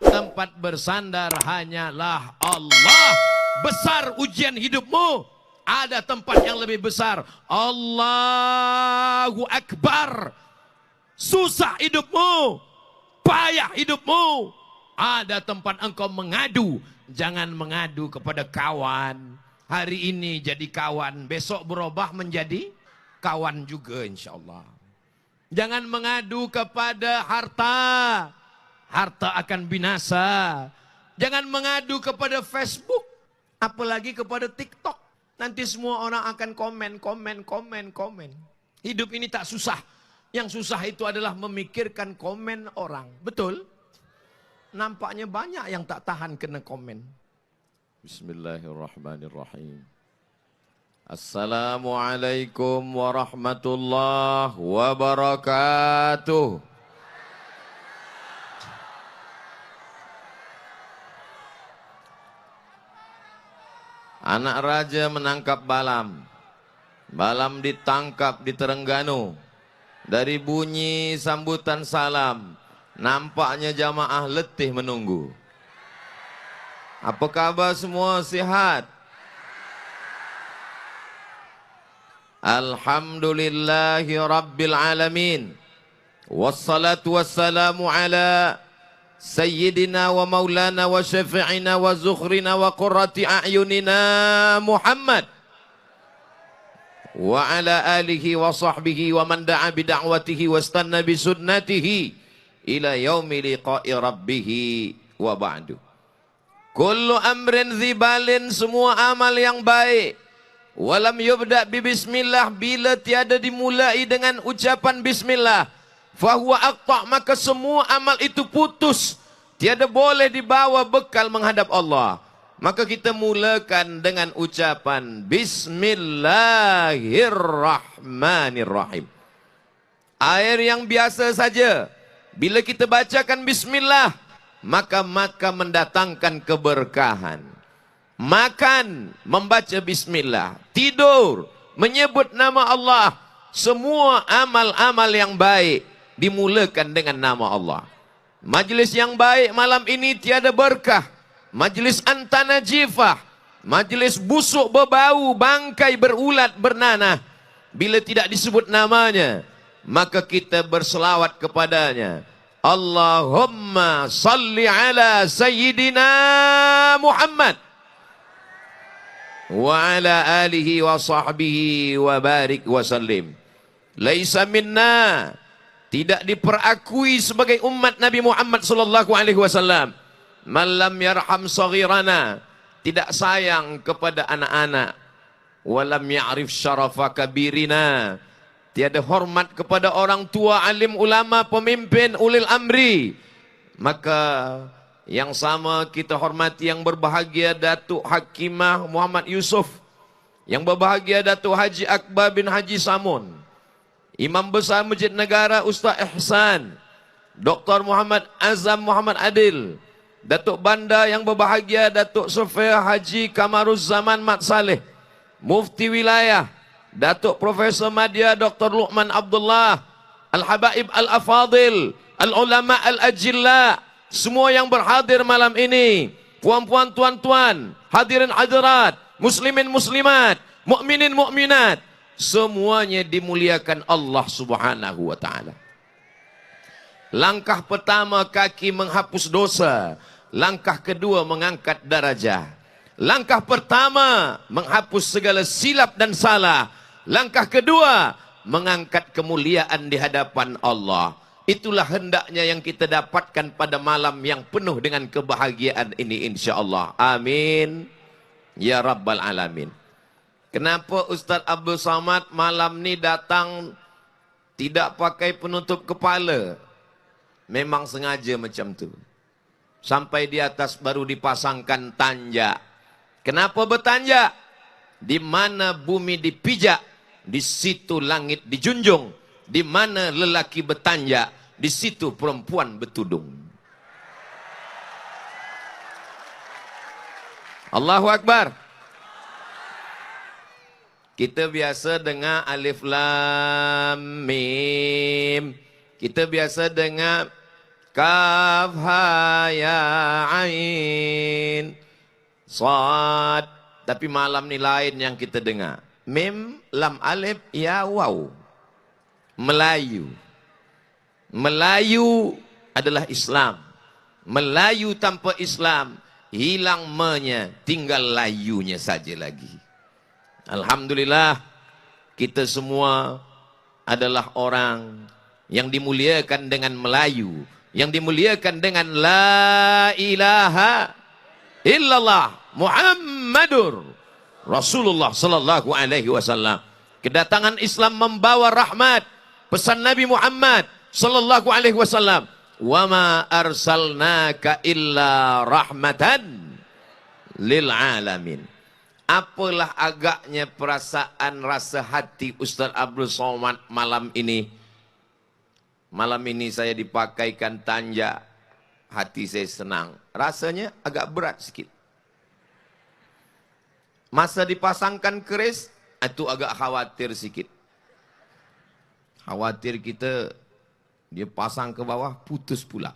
tempat bersandar hanyalah Allah. Besar ujian hidupmu, ada tempat yang lebih besar. Allahu Akbar. Susah hidupmu, payah hidupmu, ada tempat engkau mengadu. Jangan mengadu kepada kawan. Hari ini jadi kawan, besok berubah menjadi kawan juga insya Allah. Jangan mengadu kepada harta. Harta akan binasa. Jangan mengadu kepada Facebook, apalagi kepada TikTok. Nanti semua orang akan komen. Hidup ini tak susah. Yang susah itu adalah memikirkan komen orang. Betul? Nampaknya banyak yang tak tahan kena komen. Bismillahirrahmanirrahim. Assalamualaikum warahmatullahi wabarakatuh. Anak raja menangkap Balam. Balam ditangkap di Terengganu. Dari bunyi sambutan salam, nampaknya jamaah letih menunggu. Apa kabar semua, sihat? Alhamdulillahi Rabbil Alamin. Wassalatu wassalamu ala Sayyidina wa maulana wa syafi'ina wa zukhrina wa qurrati a'yunina Muhammad wa ala alihi wa sahbihi wa man da'a bida'watihi wa istanna bisunnatihi ila yaumi liqa'i rabbihi wa ba'du. Kullu amrin zibalin, semua amal yang baik, walam yubda' bi bismillah, bila tiada dimulai dengan ucapan bismillah, fahuwa aqta', maka semua amal itu putus, tiada boleh dibawa bekal menghadap Allah. Maka kita mulakan dengan ucapan Bismillahirrahmanirrahim. Air yang biasa saja, bila kita bacakan bismillah, maka mendatangkan keberkahan. Makan, membaca bismillah. Tidur, menyebut nama Allah. Semua amal-amal yang baik dimulakan dengan nama Allah. Majlis yang baik malam ini tiada berkah. Majlis antanajifah, majlis busuk berbau, bangkai berulat bernanah. Bila tidak disebut namanya, maka kita berselawat kepadanya. Allahumma salli ala Sayyidina Muhammad wa ala alihi wa sahbihi wa barik wa sallim. Laisa minna, tidak diperakui sebagai umat Nabi Muhammad sallallahu alaihi wasallam, man lam yarham saghirana, tidak sayang kepada anak-anak, walam ya'rif syarafa kabirina, tiada hormat kepada orang tua, alim, ulama, pemimpin, ulil amri. Maka yang sama kita hormati yang berbahagia Datuk Hakimah Muhammad Yusuf, yang berbahagia Datuk Haji Akbar bin Haji Samun, Imam Besar Masjid Negara Ustaz Ihsan, Dr. Muhammad Azam Muhammad Adil, Datuk Banda yang berbahagia Datuk Sofia Haji Kamaruz Zaman Mat Saleh, Mufti Wilayah Datuk Profesor Madya Dr. Luqman Abdullah, Al-Habaib Al-Afadil, Al-Ulama Al-Ajilla, semua yang berhadir malam ini, puan-puan, tuan-tuan, hadirin hadirat, muslimin muslimat, mukminin mukminat, semuanya dimuliakan Allah Subhanahu wa taala. Langkah pertama kaki menghapus dosa, langkah kedua mengangkat darajah. Langkah pertama menghapus segala silap dan salah, langkah kedua mengangkat kemuliaan di hadapan Allah. Itulah hendaknya yang kita dapatkan pada malam yang penuh dengan kebahagiaan ini insya-Allah. Amin ya rabbal alamin. Kenapa Ustaz Abdul Samad malam ni datang tidak pakai penutup kepala? Memang sengaja macam tu. Sampai di atas baru dipasangkan tanjak. Kenapa bertanjak? Di mana bumi dipijak, di situ langit dijunjung. Di mana lelaki bertanjak, di situ perempuan bertudung. Allahu Akbar. Kita biasa dengar alif lam mim. Kita biasa dengar kaf ha ya ain sad. Tapi malam ni lain yang kita dengar. Mim lam alif ya waw. Melayu. Melayu adalah Islam. Melayu tanpa Islam hilang me-nya, tinggal layunya saja lagi. Alhamdulillah, kita semua adalah orang yang dimuliakan dengan Melayu, yang dimuliakan dengan la ilaha illallah Muhammadur Rasulullah sallallahu alaihi wasallam. Kedatangan Islam membawa rahmat. Pesan Nabi Muhammad sallallahu alaihi wasallam, "Wa ma arsalnaka illa rahmatan lil alamin." Apalah agaknya perasaan rasa hati Ustaz Abdul Somad malam ini. Malam ini saya dipakaikan tanja, hati saya senang. Rasanya agak berat sikit. Masa dipasangkan keris, itu agak khawatir sikit. Khawatir kita, dia pasang ke bawah, putus pula.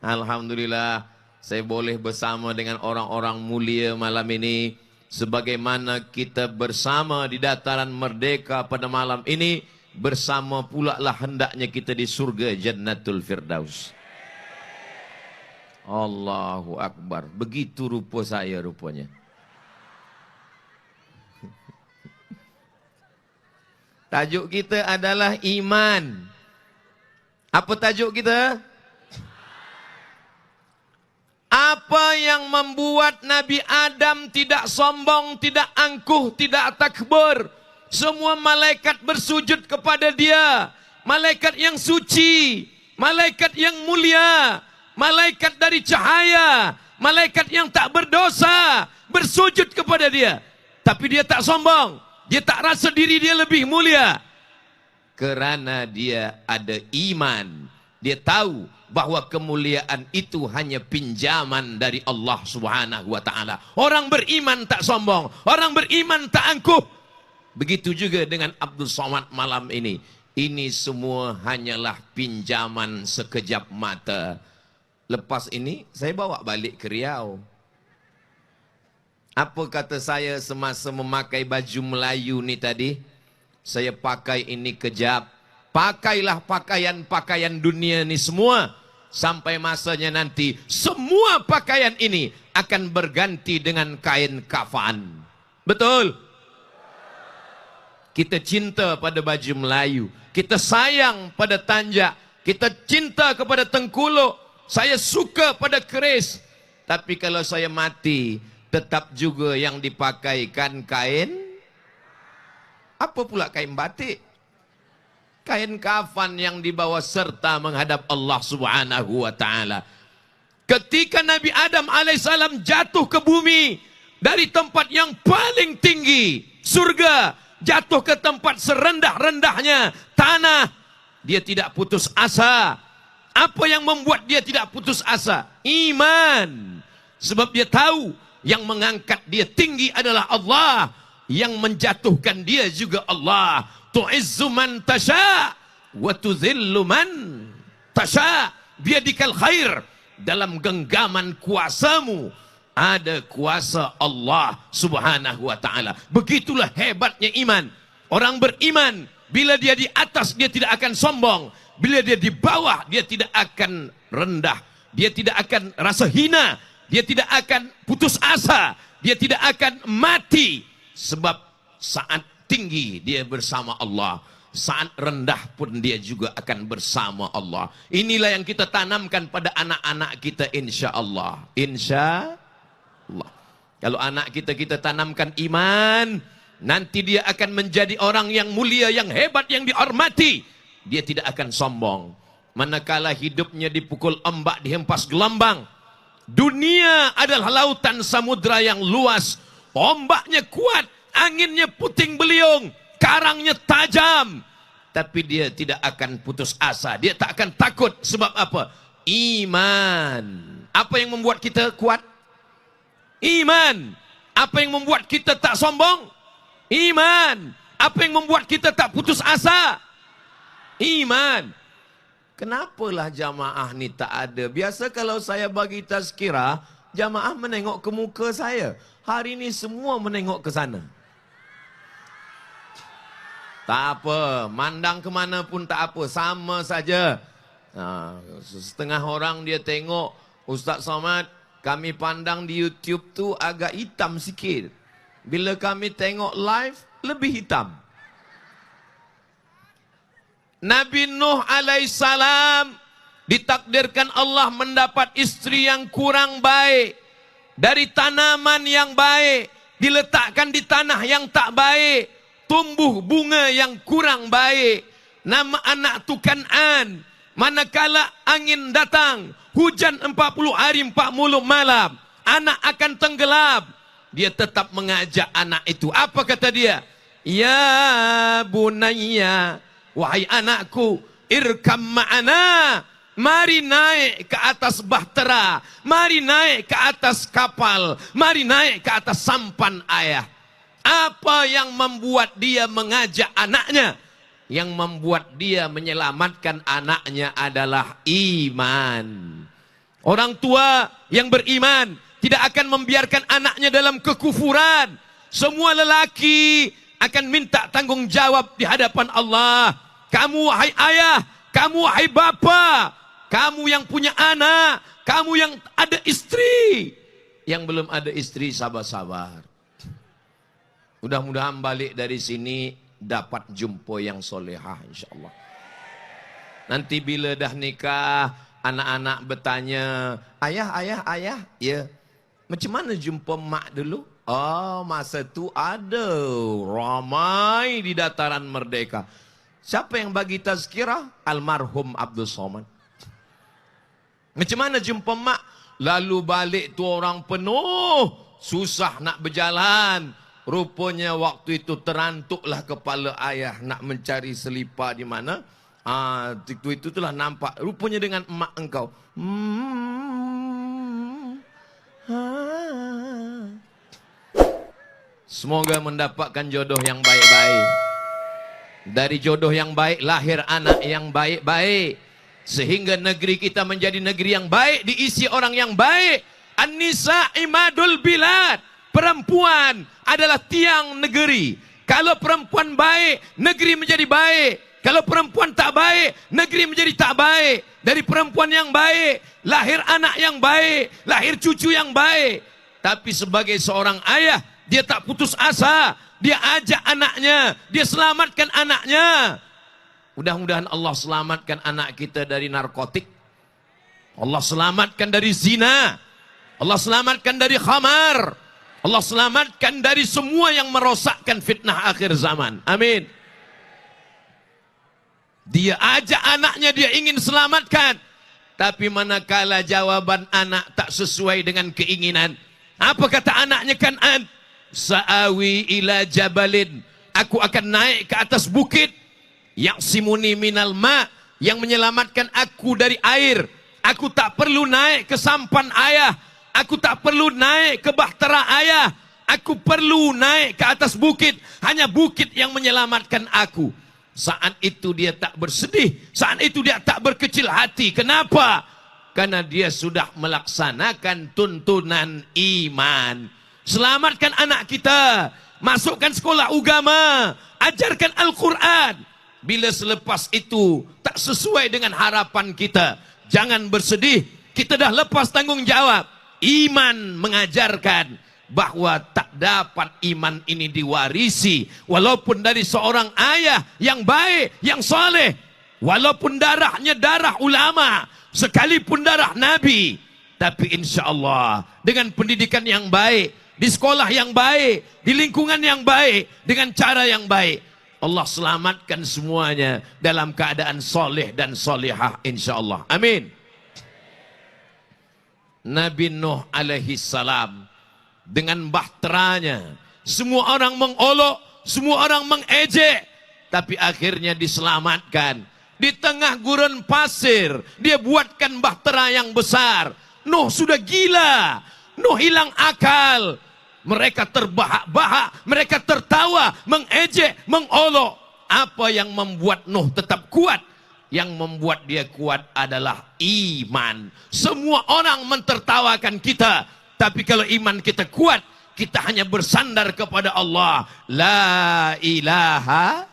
Alhamdulillah, saya boleh bersama dengan orang-orang mulia malam ini. Sebagaimana kita bersama di dataran merdeka pada malam ini, bersama pula lah hendaknya kita di surga Jannatul Firdaus. Allahu Akbar. Begitu rupa saya rupanya. Tajuk kita adalah iman. Apa tajuk kita? Apa yang membuat Nabi Adam tidak sombong, tidak angkuh, tidak takbur? Semua malaikat bersujud kepada dia. Malaikat yang suci, malaikat yang mulia, malaikat dari cahaya, malaikat yang tak berdosa, bersujud kepada dia. Tapi dia tak sombong, dia tak rasa diri dia lebih mulia. Kerana dia ada iman. Dia tahu bahwa kemuliaan itu hanya pinjaman dari Allah Subhanahu wa taala. Orang beriman tak sombong, orang beriman tak angkuh. Begitu juga dengan Abdul Somad malam ini. Ini semua hanyalah pinjaman sekejap mata. Lepas ini saya bawa balik ke Riau. Apa kata saya semasa memakai baju Melayu ni tadi? Saya pakai ini kejap. Pakailah pakaian-pakaian dunia ni semua. Sampai masanya nanti semua pakaian ini akan berganti dengan kain kafan. Betul? Kita cinta pada baju Melayu. Kita sayang pada tanjak. Kita cinta kepada tengkuluk. Saya suka pada keris. Tapi kalau saya mati, tetap juga yang dipakaikan kain. Apa pula kain batik? Kain kafan yang dibawa serta menghadap Allah Subhanahu wa taala. Ketika Nabi Adam alaihissalam jatuh ke bumi dari tempat yang paling tinggi, surga, jatuh ke tempat serendah-rendahnya tanah, dia tidak putus asa. Apa yang membuat dia tidak putus asa? Iman. Sebab dia tahu yang mengangkat dia tinggi adalah Allah, yang menjatuhkan dia juga Allah. Tu'izzu man tasha wa tudhillu man tasha biyadikal khair. Dalam genggaman kuasamu ada kuasa Allah Subhanahu wa taala. Begitulah hebatnya iman. Orang beriman, bila dia di atas dia tidak akan sombong, bila dia di bawah dia tidak akan rendah, dia tidak akan rasa hina, dia tidak akan putus asa, dia tidak akan mati. Sebab saat tinggi dia bersama Allah, saat rendah pun dia juga akan bersama Allah. Inilah yang kita tanamkan pada anak-anak kita, insya Allah. Insya Allah. Kalau anak kita tanamkan iman, nanti dia akan menjadi orang yang mulia, yang hebat, yang dihormati. Dia tidak akan sombong. Manakala hidupnya dipukul ombak, dihempas gelombang. Dunia adalah lautan samudra yang luas. Ombaknya kuat, anginnya puting beliung, karangnya tajam. Tapi dia tidak akan putus asa. Dia tak akan takut. Sebab apa? Iman. Apa yang membuat kita kuat? Iman. Apa yang membuat kita tak sombong? Iman. Apa yang membuat kita tak putus asa? Iman. Kenapalah jamaah ni tak ada? Biasa kalau saya bagi tazkirah, jamaah menengok ke muka saya. Hari ni semua menengok ke sana. Tak apa, mandang ke mana pun tak apa, sama saja. Setengah orang dia tengok, Ustaz Somad, kami pandang di YouTube tu agak hitam sikit. Bila kami tengok live, lebih hitam. Nabi Nuh alaihissalam ditakdirkan Allah mendapat istri yang kurang baik. Dari tanaman yang baik, diletakkan di tanah yang tak baik. Tumbuh bunga yang kurang baik. Nama anak tu Kan'an. Manakala angin datang, hujan 40 hari 40 malam, anak akan tenggelam. Dia tetap mengajak anak itu. Apa kata dia? Ya bunayya, wahai anakku, irkam ma'ana. Mari naik ke atas bahtera. Mari naik ke atas kapal. Mari naik ke atas sampan ayah. Apa yang membuat dia mengajak anaknya? Yang membuat dia menyelamatkan anaknya adalah iman. Orang tua yang beriman tidak akan membiarkan anaknya dalam kekufuran. Semua lelaki akan minta tanggung jawab di hadapan Allah. Kamu wahai ayah, kamu wahai bapa, kamu yang punya anak, kamu yang ada istri. Yang belum ada istri, sabar-sabar. Mudah-mudahan balik dari sini dapat jumpa yang solehah, insyaAllah. Nanti bila dah nikah, anak-anak bertanya, ayah, ya, macam mana jumpa mak dulu? Oh, masa tu ada ramai di dataran Merdeka. Siapa yang bagi tazkirah? Almarhum Abdul Somad. Macam mana jumpa mak? Lalu balik tu orang penuh, susah nak berjalan. Rupanya waktu itu terantuklah kepala ayah nak mencari selipar di mana. Itu telah nampak. Rupanya dengan emak engkau. Semoga mendapatkan jodoh yang baik-baik. Dari jodoh yang baik lahir anak yang baik-baik. Sehingga negeri kita menjadi negeri yang baik, diisi orang yang baik. An-nisa imadul bilad. Perempuan adalah tiang negeri. Kalau perempuan baik, negeri menjadi baik. Kalau perempuan tak baik, negeri menjadi tak baik. Dari perempuan yang baik, lahir anak yang baik, lahir cucu yang baik. Tapi sebagai seorang ayah, dia tak putus asa. Dia ajak anaknya, dia selamatkan anaknya. Mudah-mudahan Allah selamatkan anak kita dari narkotik. Allah selamatkan dari zina. Allah selamatkan dari khamar. Allah selamatkan dari semua yang merosakkan fitnah akhir zaman. Amin. Dia ajak anaknya, dia ingin selamatkan. Tapi manakala jawaban anak tak sesuai dengan keinginan. Apa kata anaknya Kan'an? Sa'awi ila jabalin. Aku akan naik ke atas bukit. Ya'simuni minal ma. Yang menyelamatkan aku dari air. Aku tak perlu naik ke sampan ayah. Aku tak perlu naik ke bahtera ayah. Aku perlu naik ke atas bukit. Hanya bukit yang menyelamatkan aku. Saat itu dia tak bersedih. Saat itu dia tak berkecil hati. Kenapa? Karena dia sudah melaksanakan tuntunan iman. Selamatkan anak kita. Masukkan sekolah agama. Ajarkan Al-Quran. Bila selepas itu tak sesuai dengan harapan kita, jangan bersedih. Kita dah lepas tanggung jawab. Iman mengajarkan bahwa tak dapat iman ini diwarisi walaupun dari seorang ayah yang baik, yang soleh, walaupun darahnya darah ulama, sekalipun darah nabi. Tapi insya Allah dengan pendidikan yang baik, di sekolah yang baik, di lingkungan yang baik, dengan cara yang baik, Allah selamatkan semuanya dalam keadaan soleh dan solehah insya Allah. Amin. Nabi Nuh alaihi salam dengan bahteranya, semua orang mengolok, semua orang mengejek, tapi akhirnya diselamatkan. Di tengah gurun pasir, dia buatkan bahtera yang besar. Nuh sudah gila, Nuh hilang akal. Mereka terbahak-bahak, mereka tertawa, mengejek, mengolok. Apa yang membuat Nuh tetap kuat? Yang membuat dia kuat adalah iman. Semua orang mentertawakan kita, tapi kalau iman kita kuat, kita hanya bersandar kepada Allah. La ilaha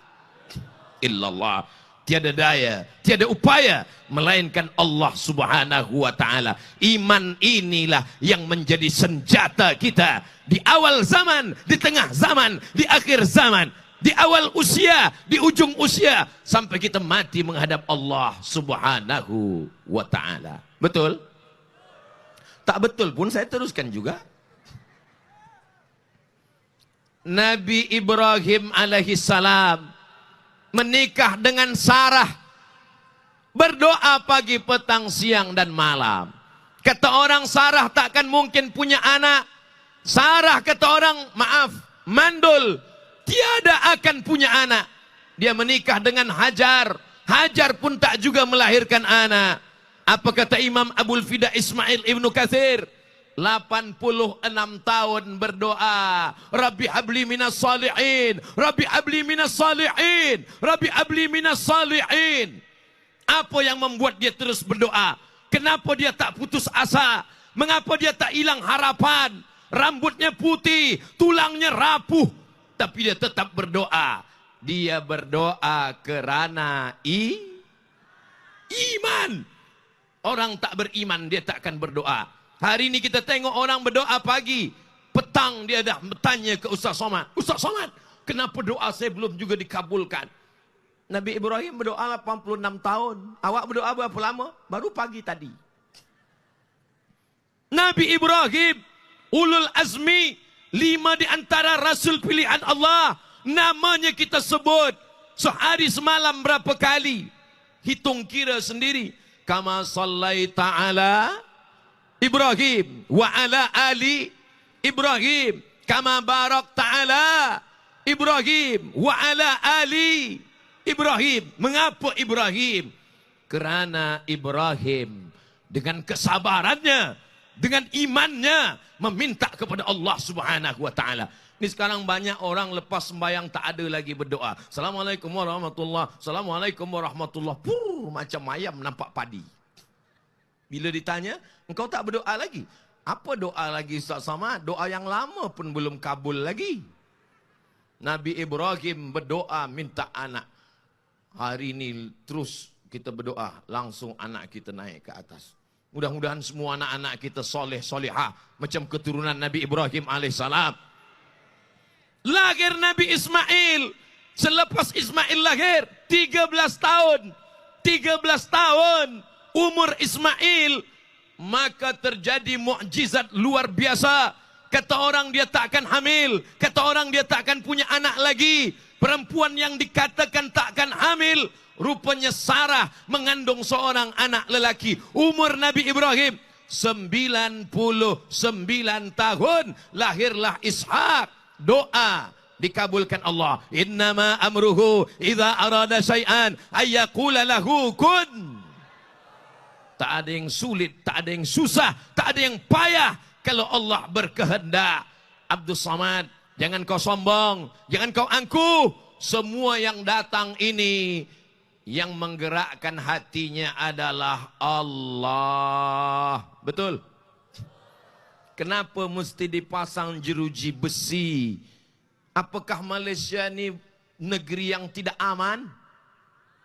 illallah. Tiada daya, tiada upaya melainkan Allah subhanahu wa ta'ala. Iman inilah yang menjadi senjata kita di awal zaman, di tengah zaman, di akhir zaman, di awal usia, di ujung usia, sampai kita mati menghadap Allah subhanahu wa ta'ala. Betul? Tak betul pun saya teruskan juga. Nabi Ibrahim alaihi salam menikah dengan Sarah, berdoa pagi, petang, siang, dan malam. Kata orang Sarah takkan mungkin punya anak. Sarah kata orang, maaf, mandul, tiada akan punya anak. Dia menikah dengan Hajar. Hajar pun tak juga melahirkan anak. Apa kata Imam Abul Fida Ismail Ibnu Katsir? 86 tahun berdoa, Rabbi habli minas salihin, Rabbi habli minas salihin, Rabbi habli minas salihin. Apa yang membuat dia terus berdoa? Kenapa dia tak putus asa? Mengapa dia tak hilang harapan? Rambutnya putih, tulangnya rapuh, tapi dia tetap berdoa. Dia berdoa kerana iman. Orang tak beriman dia tak akan berdoa. Hari ini kita tengok orang berdoa pagi, petang dia dah bertanya ke Ustaz Somad. Ustaz Somad, kenapa doa saya belum juga dikabulkan? Nabi Ibrahim berdoa 86 tahun. Awak berdoa berapa lama? Baru pagi tadi. Nabi Ibrahim, ulul azmi, 5 di antara rasul pilihan Allah. Namanya kita sebut. Sehari semalam berapa kali? Hitung kira sendiri. Kama sallaita ala Ibrahim wa ala ali Ibrahim kama barak ta'ala Ibrahim wa ala ali Ibrahim. Mengapa Ibrahim? Kerana Ibrahim dengan kesabarannya, dengan imannya meminta kepada Allah subhanahu wa ta'ala. Ini sekarang banyak orang lepas sembahyang tak ada lagi berdoa. Assalamualaikum warahmatullahi, Assalamualaikum warahmatullahi. Macam ayam nampak padi. Bila ditanya, engkau tak berdoa lagi? Apa doa lagi Ustaz Samad? Doa yang lama pun belum kabul lagi. Nabi Ibrahim berdoa minta anak. Hari ini terus kita berdoa, langsung anak kita naik ke atas. Mudah-mudahan semua anak-anak kita soleh, solehah. Macam keturunan Nabi Ibrahim alaihissalam. Lahir Nabi Ismail. Selepas Ismail lahir, 13 tahun. 13 tahun. Umur Ismail, maka terjadi mukjizat luar biasa. Kata orang dia tak akan hamil, kata orang dia tak akan punya anak lagi. Perempuan yang dikatakan tak akan hamil, rupanya Sarah mengandung seorang anak lelaki. Umur Nabi Ibrahim 99 tahun, lahirlah Ishak. Doa dikabulkan Allah. Innama amruhu idza arada syai'an ayyaqula lahu kun. Tak ada yang sulit, tak ada yang susah, tak ada yang payah kalau Allah berkehendak. Abdul Samad, jangan kau sombong, jangan kau angkuh. Semua yang datang ini, yang menggerakkan hatinya adalah Allah. Betul? Kenapa mesti dipasang jeruji besi? Apakah Malaysia ini negeri yang tidak aman?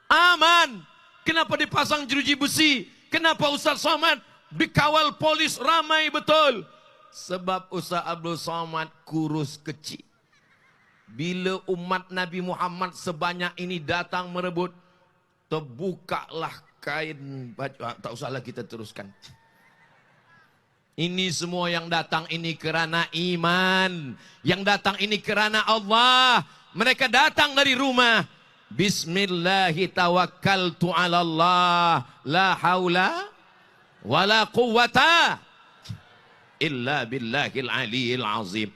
Aman. Kenapa dipasang jeruji besi? Kenapa Ustaz Somad dikawal polis ramai betul? Sebab Ustaz Abdul Somad kurus kecil. Bila umat Nabi Muhammad sebanyak ini datang merebut, terbukalah kain baju. Tak usahlah kita teruskan. Ini semua yang datang ini kerana iman. Yang datang ini kerana Allah. Mereka datang dari rumah. Bismillahi tawakkaltu ala Allah. La hawla wa la quwwata illa billahil aliyil azim.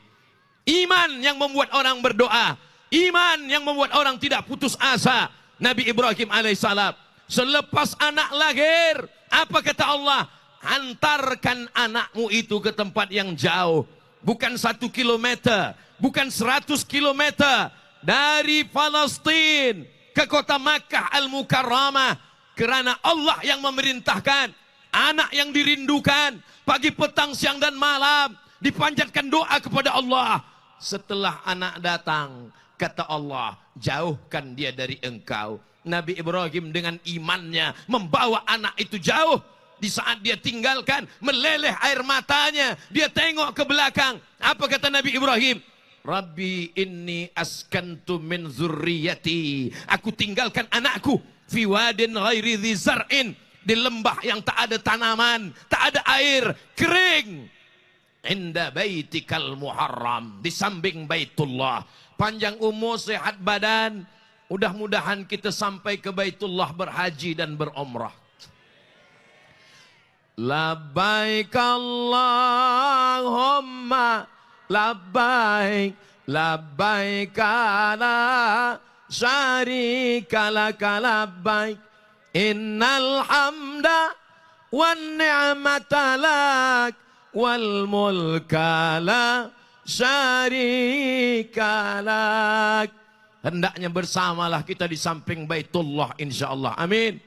Iman yang membuat orang berdoa. Iman yang membuat orang tidak putus asa. Nabi Ibrahim alaihissalam. Selepas anak lahir, apa kata Allah? Hantarkan anakmu itu ke tempat yang jauh. Bukan 1 kilometer, bukan 100 kilometer. Dari Palestin ke kota Makkah Al-Mukarramah, Kerana Allah yang memerintahkan. Anak yang dirindukan. Pagi, petang, siang dan malam. Dipanjatkan doa kepada Allah. Setelah anak datang, kata Allah, jauhkan dia dari engkau. Nabi Ibrahim dengan imannya membawa anak itu jauh. Di saat dia tinggalkan, meleleh air matanya. Dia tengok ke belakang. Apa kata Nabi Ibrahim? Rabbi inni askantu min zurriyati. Aku tinggalkan anakku. Fi wadin ghairi dhi zar'in. Di lembah yang tak ada tanaman, tak ada air, kering. Inda baitikal muharram. Di samping Baitullah. Panjang umur, sehat badan. Mudah-mudahan kita sampai ke Baitullah berhaji dan berumrah. Labbaik Allahumma labbaik, labbaik la syarika laka labbaik, innal hamda wan ni'mata lak wal mulka la syarika lak. Hendaknya bersamalah kita di samping Baitullah insyaallah. Amin.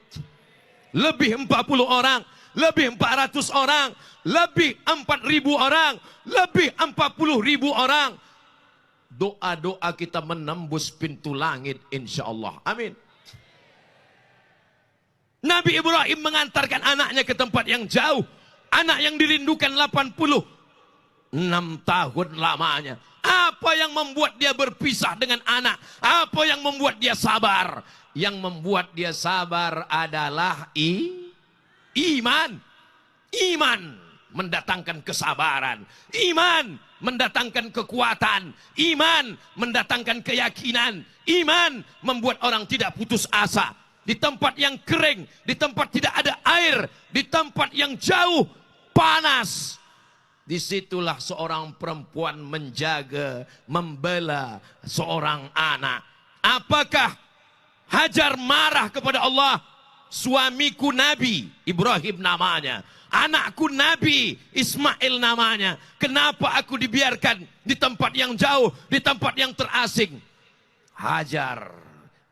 Lebih 40 orang, lebih 400 orang, lebih 4.000 orang, lebih 40.000 orang. Doa-doa kita menembus pintu langit insyaallah. Amin. Nabi Ibrahim mengantarkan anaknya ke tempat yang jauh. Anak yang dirindukan 86 tahun lamanya. Apa yang membuat dia berpisah dengan anak? Apa yang membuat dia sabar? Yang membuat dia sabar adalah iman. Iman mendatangkan kesabaran. Iman mendatangkan kekuatan. Iman mendatangkan keyakinan. Iman membuat orang tidak putus asa. Di tempat yang kering, di tempat tidak ada air, di tempat yang jauh, panas. Disitulah seorang perempuan menjaga, membela seorang anak. Apakah Hajar marah kepada Allah? Suamiku Nabi Ibrahim namanya, anakku Nabi Ismail namanya. Kenapa aku dibiarkan di tempat yang jauh, di tempat yang terasing? Hajar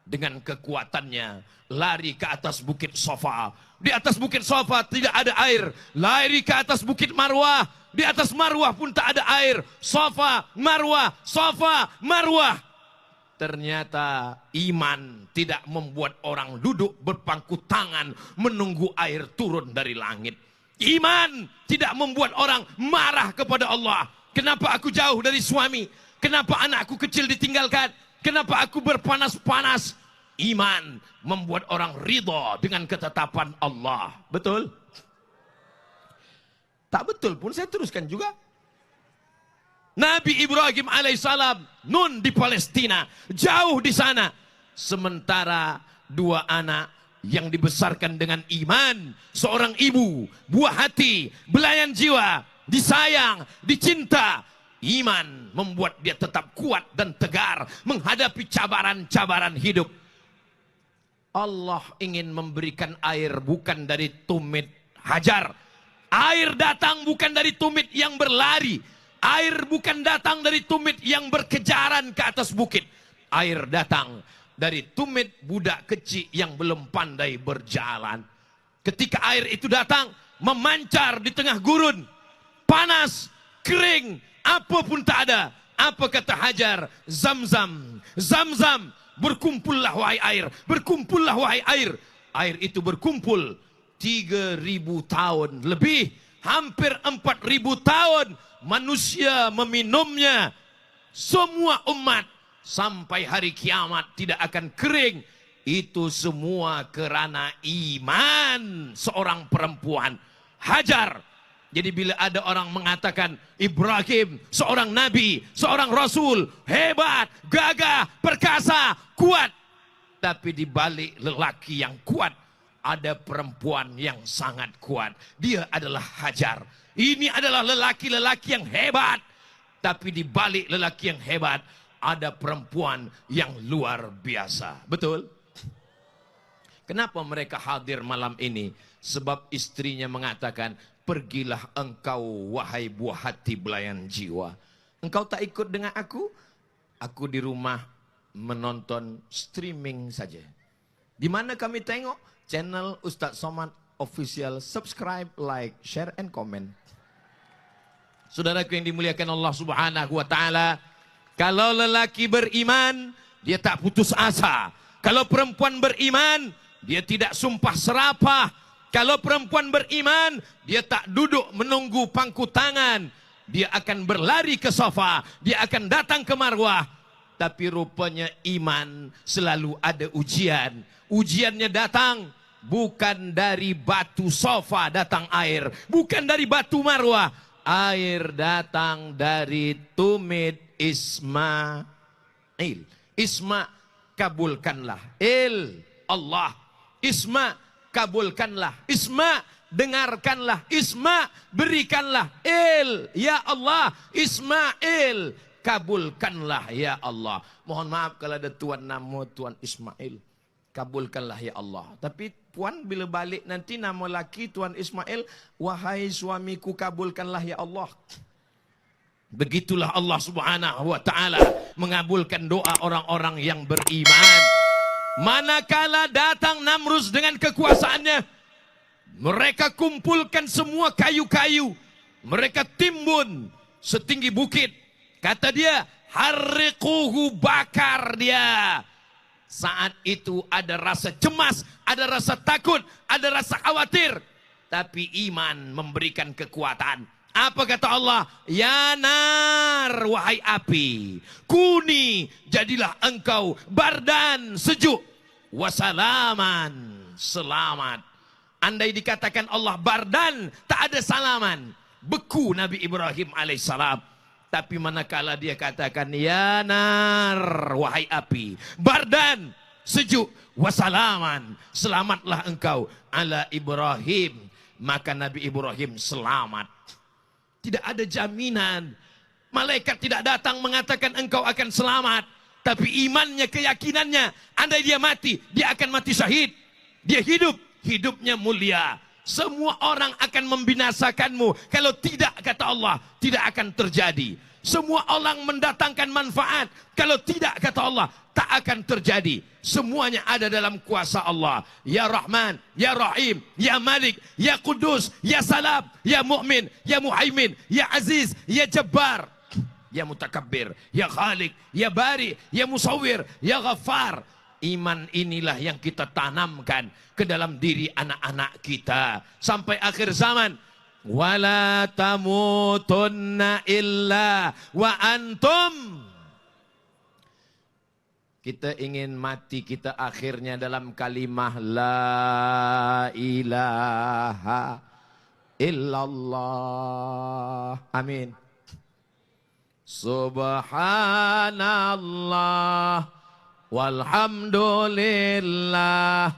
dengan kekuatannya lari ke atas bukit Safa. Di atas bukit Safa tidak ada air. Lari ke atas bukit Marwah. Di atas Marwah pun tak ada air. Safa, Marwah, Safa, Marwah. Ternyata iman tidak membuat orang duduk berpangku tangan menunggu air turun dari langit. Iman tidak membuat orang marah kepada Allah. Kenapa aku jauh dari suami? Kenapa anakku kecil ditinggalkan? Kenapa aku berpanas-panas? Iman membuat orang ridha dengan ketetapan Allah. Betul? Tak betul pun saya teruskan juga. Nabi Ibrahim alaihissalam nun di Palestina, jauh di sana. Sementara dua anak yang dibesarkan dengan iman, seorang ibu, buah hati, belayan jiwa, disayang, dicinta. Iman membuat dia tetap kuat dan tegar menghadapi cabaran-cabaran hidup. Allah ingin memberikan air bukan dari tumit Hajar. Air datang bukan dari tumit yang berlari. Air bukan datang dari tumit yang berkejaran ke atas bukit. Air datang dari tumit budak kecil yang belum pandai berjalan. Ketika air itu datang, memancar di tengah gurun. Panas, kering, apapun tak ada. Apa kata Hajar? Zam-zam, zam-zam. Berkumpullah wahai air, berkumpullah wahai air. Air itu berkumpul 3.000 tahun lebih, hampir 4.000 tahun manusia meminumnya. Semua umat sampai hari kiamat tidak akan kering. Itu semua kerana iman seorang perempuan Hajar. Jadi bila ada orang mengatakan Ibrahim seorang nabi, seorang rasul, hebat, gagah, perkasa, kuat. Tapi di balik lelaki yang kuat ada perempuan yang sangat kuat. Dia adalah Hajar. Ini adalah lelaki-lelaki yang hebat. Tapi di balik lelaki yang hebat ada perempuan yang luar biasa. Betul? Kenapa mereka hadir malam ini? Sebab istrinya mengatakan, pergilah engkau wahai buah hati belayan jiwa. Engkau tak ikut dengan aku? Aku di rumah menonton streaming saja. Di mana kami tengok? channel Ustadz Somad Official. Subscribe, like, share, and comment. Saudaraku yang dimuliakan Allah Subhanahu wa Ta'ala, kalau lelaki beriman, dia tak putus asa. Kalau perempuan beriman, dia tidak sumpah serapah. Kalau perempuan beriman, dia tak duduk menunggu pangku tangan. Dia akan berlari ke sofa, dia akan datang ke marwah. Tapi rupanya iman selalu ada ujian. Ujiannya datang bukan dari batu sofa datang air, bukan dari batu marwah. Air datang dari tumit Ismail. Isma, kabulkanlah. Allah. Isma, kabulkanlah. Isma, dengarkanlah. Isma, berikanlah. Ya Allah. Ismail, kabulkanlah ya Allah. Mohon maaf kalau ada tuan nama Tuan Ismail. Kabulkanlah ya Allah. Tapi puan bila balik nanti nama laki Tuan Ismail, wahai suamiku kabulkanlah ya Allah. Begitulah Allah Subhanahu wa Ta'ala mengabulkan doa orang-orang yang beriman. Manakala datang Namrus dengan kekuasaannya, mereka kumpulkan semua kayu-kayu, mereka timbun setinggi bukit. Kata dia, harriquhu, bakar dia. Saat itu ada rasa cemas, ada rasa takut, ada rasa khawatir. Tapi iman memberikan kekuatan. Apa kata Allah? Ya nar, wahai api, kuni, jadilah engkau bardan, sejuk, wasalaman, selamat. Andai dikatakan Allah bardan, tak ada salaman, beku Nabi Ibrahim alaihissalam. Tapi manakala dia katakan ya nar, wahai api, bardan, sejuk, wasalaman, selamatlah engkau ala Ibrahim, maka Nabi Ibrahim selamat. Tidak ada jaminan. Malaikat tidak datang mengatakan engkau akan selamat. Tapi imannya, keyakinannya, andai dia mati, dia akan mati syahid. Dia hidup, hidupnya mulia. Semua orang akan membinasakanmu. Kalau tidak, kata Allah, tidak akan terjadi. Semua orang mendatangkan manfaat. Kalau tidak, kata Allah, tak akan terjadi. Semuanya ada dalam kuasa Allah. Ya Rahman, Ya Rahim, Ya Malik, Ya Kudus, Ya Salam, Ya Mu'min, Ya Muhaimin, Ya Aziz, Ya Jabbar, Ya Mutakabbir, Ya Khalik, Ya Bari, Ya Musawwir, Ya Ghaffar. Iman inilah yang kita tanamkan ke dalam diri anak-anak kita sampai akhir zaman. Wala tamutunna illa wa antum. Kita ingin mati kita akhirnya dalam kalimah la ilaha illallah. Amin. Subhanallah walhamdulillah.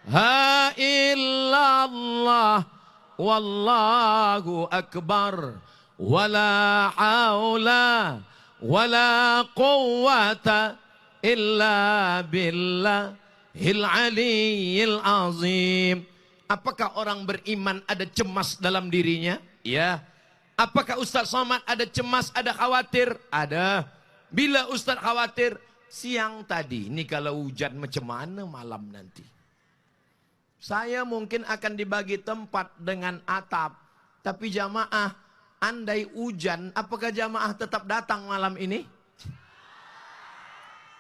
Ha illallah wallahu akbar. Wala haula wala quwwata illa billahil aliyyil azim. Apakah orang beriman ada cemas dalam dirinya? Ya. Apakah Ustaz Somad ada cemas, ada khawatir? Ada. Bila Ustaz khawatir? Siang tadi. Ini kalau hujan macam mana malam nanti? Saya mungkin akan dibagi tempat dengan atap. Tapi jamaah, andai hujan, apakah jamaah tetap datang malam ini?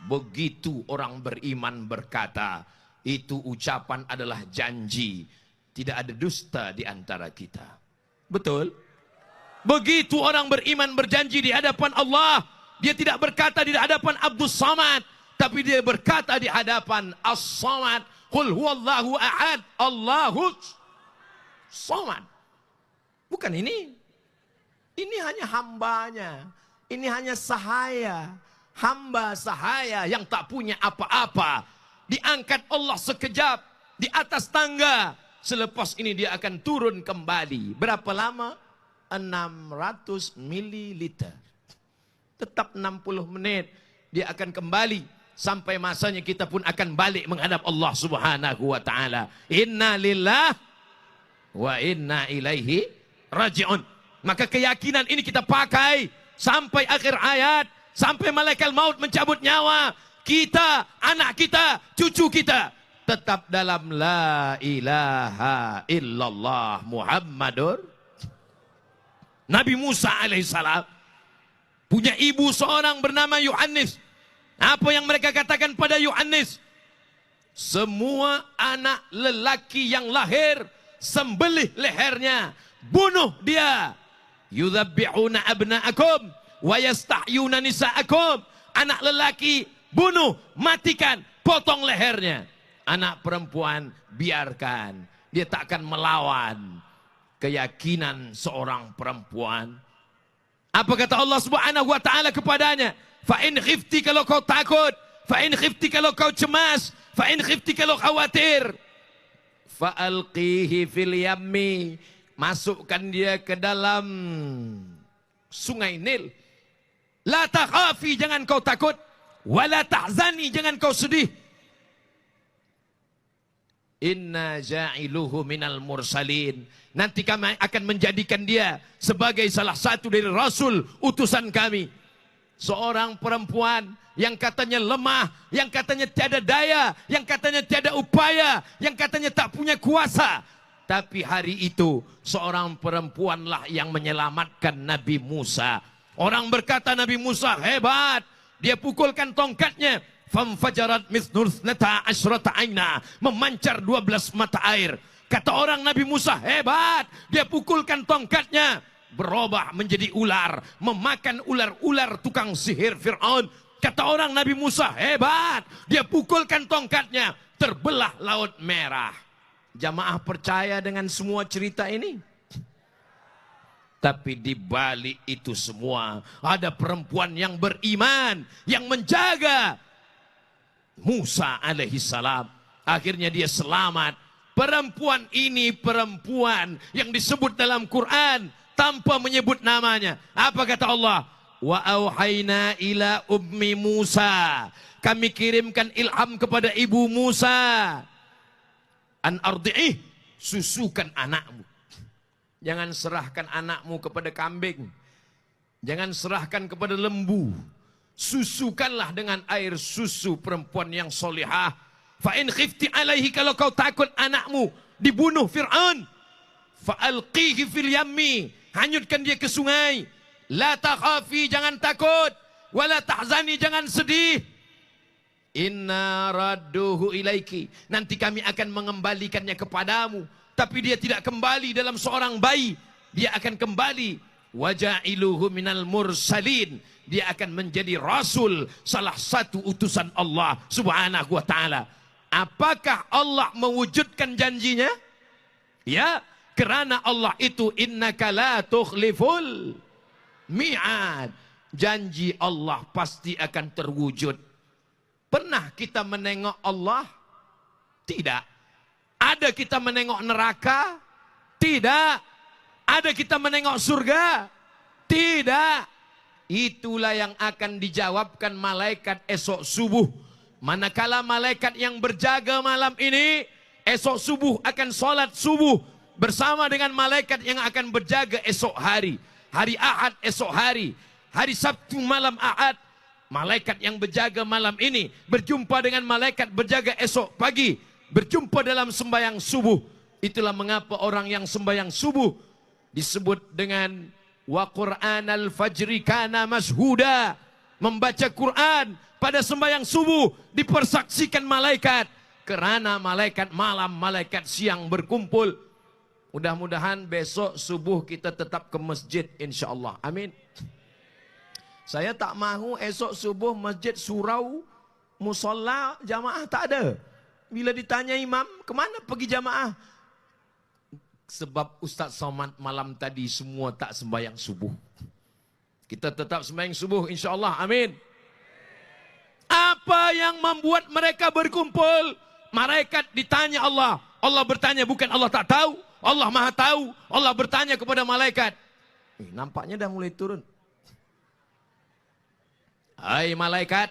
Begitu orang beriman berkata, itu ucapan adalah janji. Tidak ada dusta di antara kita. Betul? Begitu orang beriman berjanji di hadapan Allah. Dia tidak berkata di hadapan Abdus Samad. Tapi dia berkata di hadapan As-Samad. Qul huwallahu ahad, Allahus Samad. Bukan ini. Ini hanya hambanya. Ini hanya sahaya. Hamba sahaya yang tak punya apa-apa. Diangkat Allah sekejap di atas tangga. Selepas ini dia akan turun kembali. Berapa lama? 600 mililiter. Tetap 60 menit. Dia akan kembali. Sampai masanya kita pun akan balik menghadap Allah Subhanahu wa Ta'ala. Inna lillah wa inna ilaihi raji'un. Maka keyakinan ini kita pakai sampai akhir hayat, sampai malaikat maut mencabut nyawa. kita, anak kita, cucu kita tetap dalam la ilaha illallah Muhammadur. Nabi Musa alaihissalam punya ibu seorang bernama Yohanes. Apa yang mereka katakan pada Yohanes? Semua anak lelaki yang lahir, sembelih lehernya, bunuh dia. Yudzabbihuna abna'akum wa yastahyuna nisa'akum. Anak lelaki bunuh, matikan, potong lehernya. Anak perempuan biarkan, dia tak akan melawan keyakinan seorang perempuan. Apa kata Allah Subhanahu wa taala kepadanya? Fa in khifti, kalau kau takut, fa in khifti kalau kau cemas, fa in khifti kalau khawatir, fa alqihi fil yammi, masukkan dia ke dalam sungai Nil. La takhafi, jangan kau takut, wala tahzani, jangan kau sedih. Inna ja'iluhu minal mursalin, nanti kami akan menjadikan dia sebagai salah satu dari rasul utusan kami. Seorang perempuan yang katanya lemah, yang katanya tiada daya, yang katanya tiada upaya, yang katanya tak punya kuasa. Tapi hari itu seorang perempuanlah yang menyelamatkan Nabi Musa. Orang berkata Nabi Musa hebat. Dia pukulkan tongkatnya. Famfajarat mithnusnata asyrata aina, memancar 12 mata air. Kata orang Nabi Musa hebat. Dia pukulkan tongkatnya, berubah menjadi ular, memakan ular-ular tukang sihir Fir'aun. Kata orang Nabi Musa hebat. Dia pukulkan tongkatnya, terbelah Laut Merah. Jamaah percaya dengan semua cerita ini? Tapi di balik itu semua ada perempuan yang beriman, yang menjaga Musa alaihissalam. Akhirnya dia selamat. Perempuan ini perempuan yang disebut dalam Quran tanpa menyebut namanya. Apa kata Allah? Wa auhayna ila ummi Musa, kami kirimkan ilham kepada ibu Musa. An ardi'ih, susukan anakmu. Jangan serahkan anakmu kepada kambing. Jangan serahkan kepada lembu. Susukanlah dengan air susu perempuan yang solihah. Fa in khifti alaihi, kalau kau takut anakmu dibunuh Fir'aun, fa alqihi fil yammi, hanyutkan dia ke sungai. La takhafi, jangan takut, wala tahzani, jangan sedih. Inna radduhu ilaiki, nanti kami akan mengembalikannya kepadamu. Tapi dia tidak kembali dalam seorang bayi, dia akan kembali waja'iluhu minal mursalin, dia akan menjadi rasul, salah satu utusan Allah Subhanahu wa taala. Apakah Allah mewujudkan janjinya? Ya, karena Allah itu innaka la tukhliful mi'ad. Janji Allah pasti akan terwujud. Pernah kita menengok Allah? Tidak. Ada kita menengok neraka? Tidak. Ada kita menengok surga? Tidak. Itulah yang akan dijawabkan malaikat esok subuh. Manakala malaikat yang berjaga malam ini esok subuh akan sholat subuh bersama dengan malaikat yang akan berjaga esok hari. Hari Ahad esok hari. Hari Sabtu malam Ahad. Malaikat yang berjaga malam ini berjumpa dengan malaikat berjaga esok pagi. Berjumpa dalam sembahyang subuh. Itulah mengapa orang yang sembahyang subuh disebut dengan wa Qur'anal fajri kana mashhuda. Membaca Quran pada sembahyang subuh dipersaksikan malaikat. Kerana malaikat malam, malaikat siang berkumpul. Mudah-mudahan besok subuh kita tetap ke masjid insyaAllah. Amin. Saya tak mahu esok subuh masjid surau, musola, jamaah tak ada. Bila ditanya imam, kemana pergi jamaah? Sebab Ustaz Somad malam tadi semua tak sembahyang subuh. Kita tetap sembahyang subuh insyaAllah. Amin. Apa yang membuat mereka berkumpul? Malaikat ditanya Allah. Allah bertanya, bukan Allah tak tahu. Allah maha tahu. Allah bertanya kepada malaikat. Nampaknya dah mulai turun. Hai malaikat,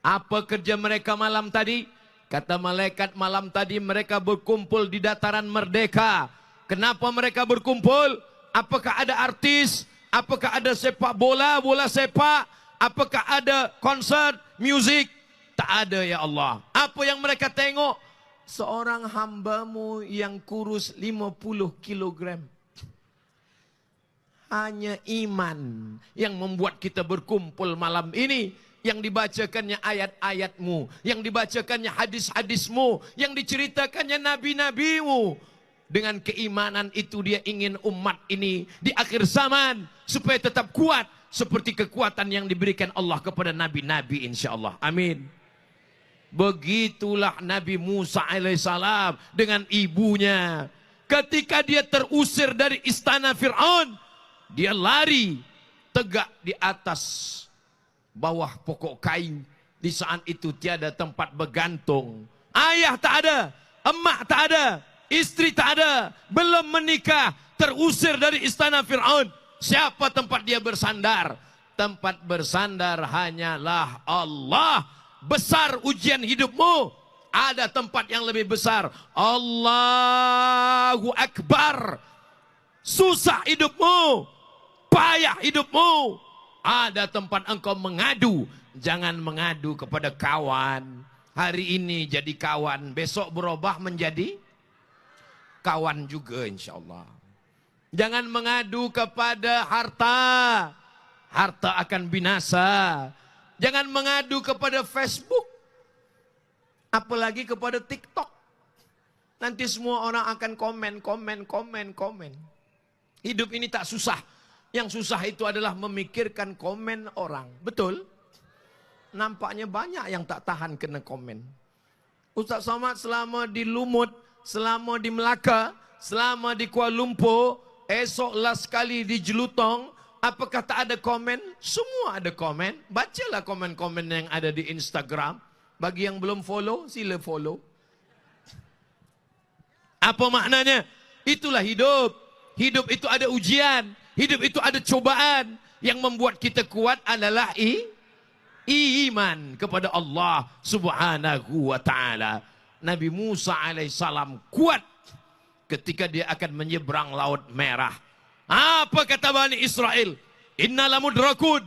apa kerja mereka malam tadi? Kata malaikat, malam tadi mereka berkumpul di dataran Merdeka. Kenapa mereka berkumpul? Apakah ada artis? Apakah ada sepak bola, bola sepak? Apakah ada konser, musik? Tak ada ya Allah. Apa yang mereka tengok? Seorang hambamu yang kurus 50 kilogram. Hanya iman yang membuat kita berkumpul malam ini. Yang dibacakannya ayat-ayatmu, yang dibacakannya hadis-hadismu, yang diceritakannya nabi-nabimu. Dengan keimanan itu dia ingin umat ini di akhir zaman supaya tetap kuat seperti kekuatan yang diberikan Allah kepada nabi-nabi, insyaallah. Amin. Begitulah Nabi Musa alaihissalam dengan ibunya. Ketika dia terusir dari istana Fir'aun, dia lari tegak di atas bawah pokok kayu. Di saat itu tiada tempat bergantung. Ayah tak ada, emak tak ada, istri tak ada, belum menikah, terusir dari istana Fir'aun. Siapa tempat dia bersandar? Tempat bersandar hanyalah Allah. Besar ujian hidupmu, ada tempat yang lebih besar. Allahu Akbar. Susah hidupmu, payah hidupmu, ada tempat engkau mengadu. Jangan mengadu kepada kawan. Hari ini jadi kawan, besok berubah menjadi kawan juga insyaallah. Jangan mengadu kepada harta. Harta akan binasa. Jangan mengadu kepada Facebook. Apalagi kepada TikTok. Nanti semua orang akan komen. Hidup ini tak susah. Yang susah itu adalah memikirkan komen orang. Betul? Nampaknya banyak yang tak tahan kena komen. Ustaz Somad selama di Lumut, selama di Melaka, selama di Kuala Lumpur, esok last kali di Jelutong, apakah tak ada komen? Semua ada komen. Bacalah komen-komen yang ada di Instagram. Bagi yang belum follow, sila follow. Apa maknanya? Itulah hidup. Hidup itu ada ujian. Hidup itu ada cobaan. Yang membuat kita kuat adalah iman kepada Allah subhanahu wa ta'ala. Nabi Musa alaihissalam kuat ketika dia akan menyeberang Laut Merah. Apa kata Bani Israel? Inna lamudrakun.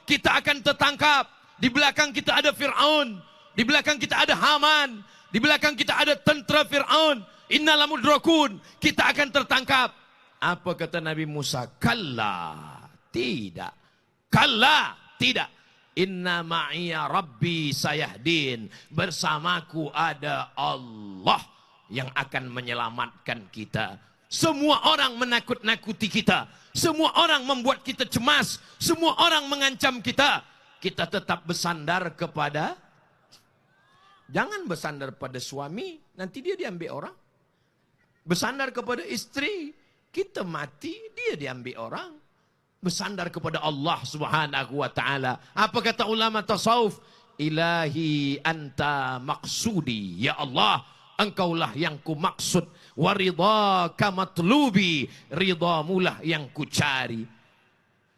Kita akan tertangkap. Di belakang kita ada Fir'aun. Di belakang kita ada Haman. Di belakang kita ada tentera Fir'aun. Inna lamudrakun. Kita akan tertangkap. Apa kata Nabi Musa? Kalla, tidak. Kalla, tidak. Inna ma'iya rabbi sayahdin. Bersamaku ada Allah yang akan menyelamatkan kita. Semua orang menakut-nakuti kita. Semua orang membuat kita cemas. Semua orang mengancam kita. Kita tetap bersandar kepada, jangan bersandar pada suami, nanti dia diambil orang. Bersandar kepada istri, kita mati, dia diambil orang. Bersandar kepada Allah subhanahu wa ta'ala. Apa kata ulama tasawuf? Ilahi anta maksudi. Ya Allah, engkaulah yang ku maksud. Waridhaka matlubi. Ridhamulah yang ku cari.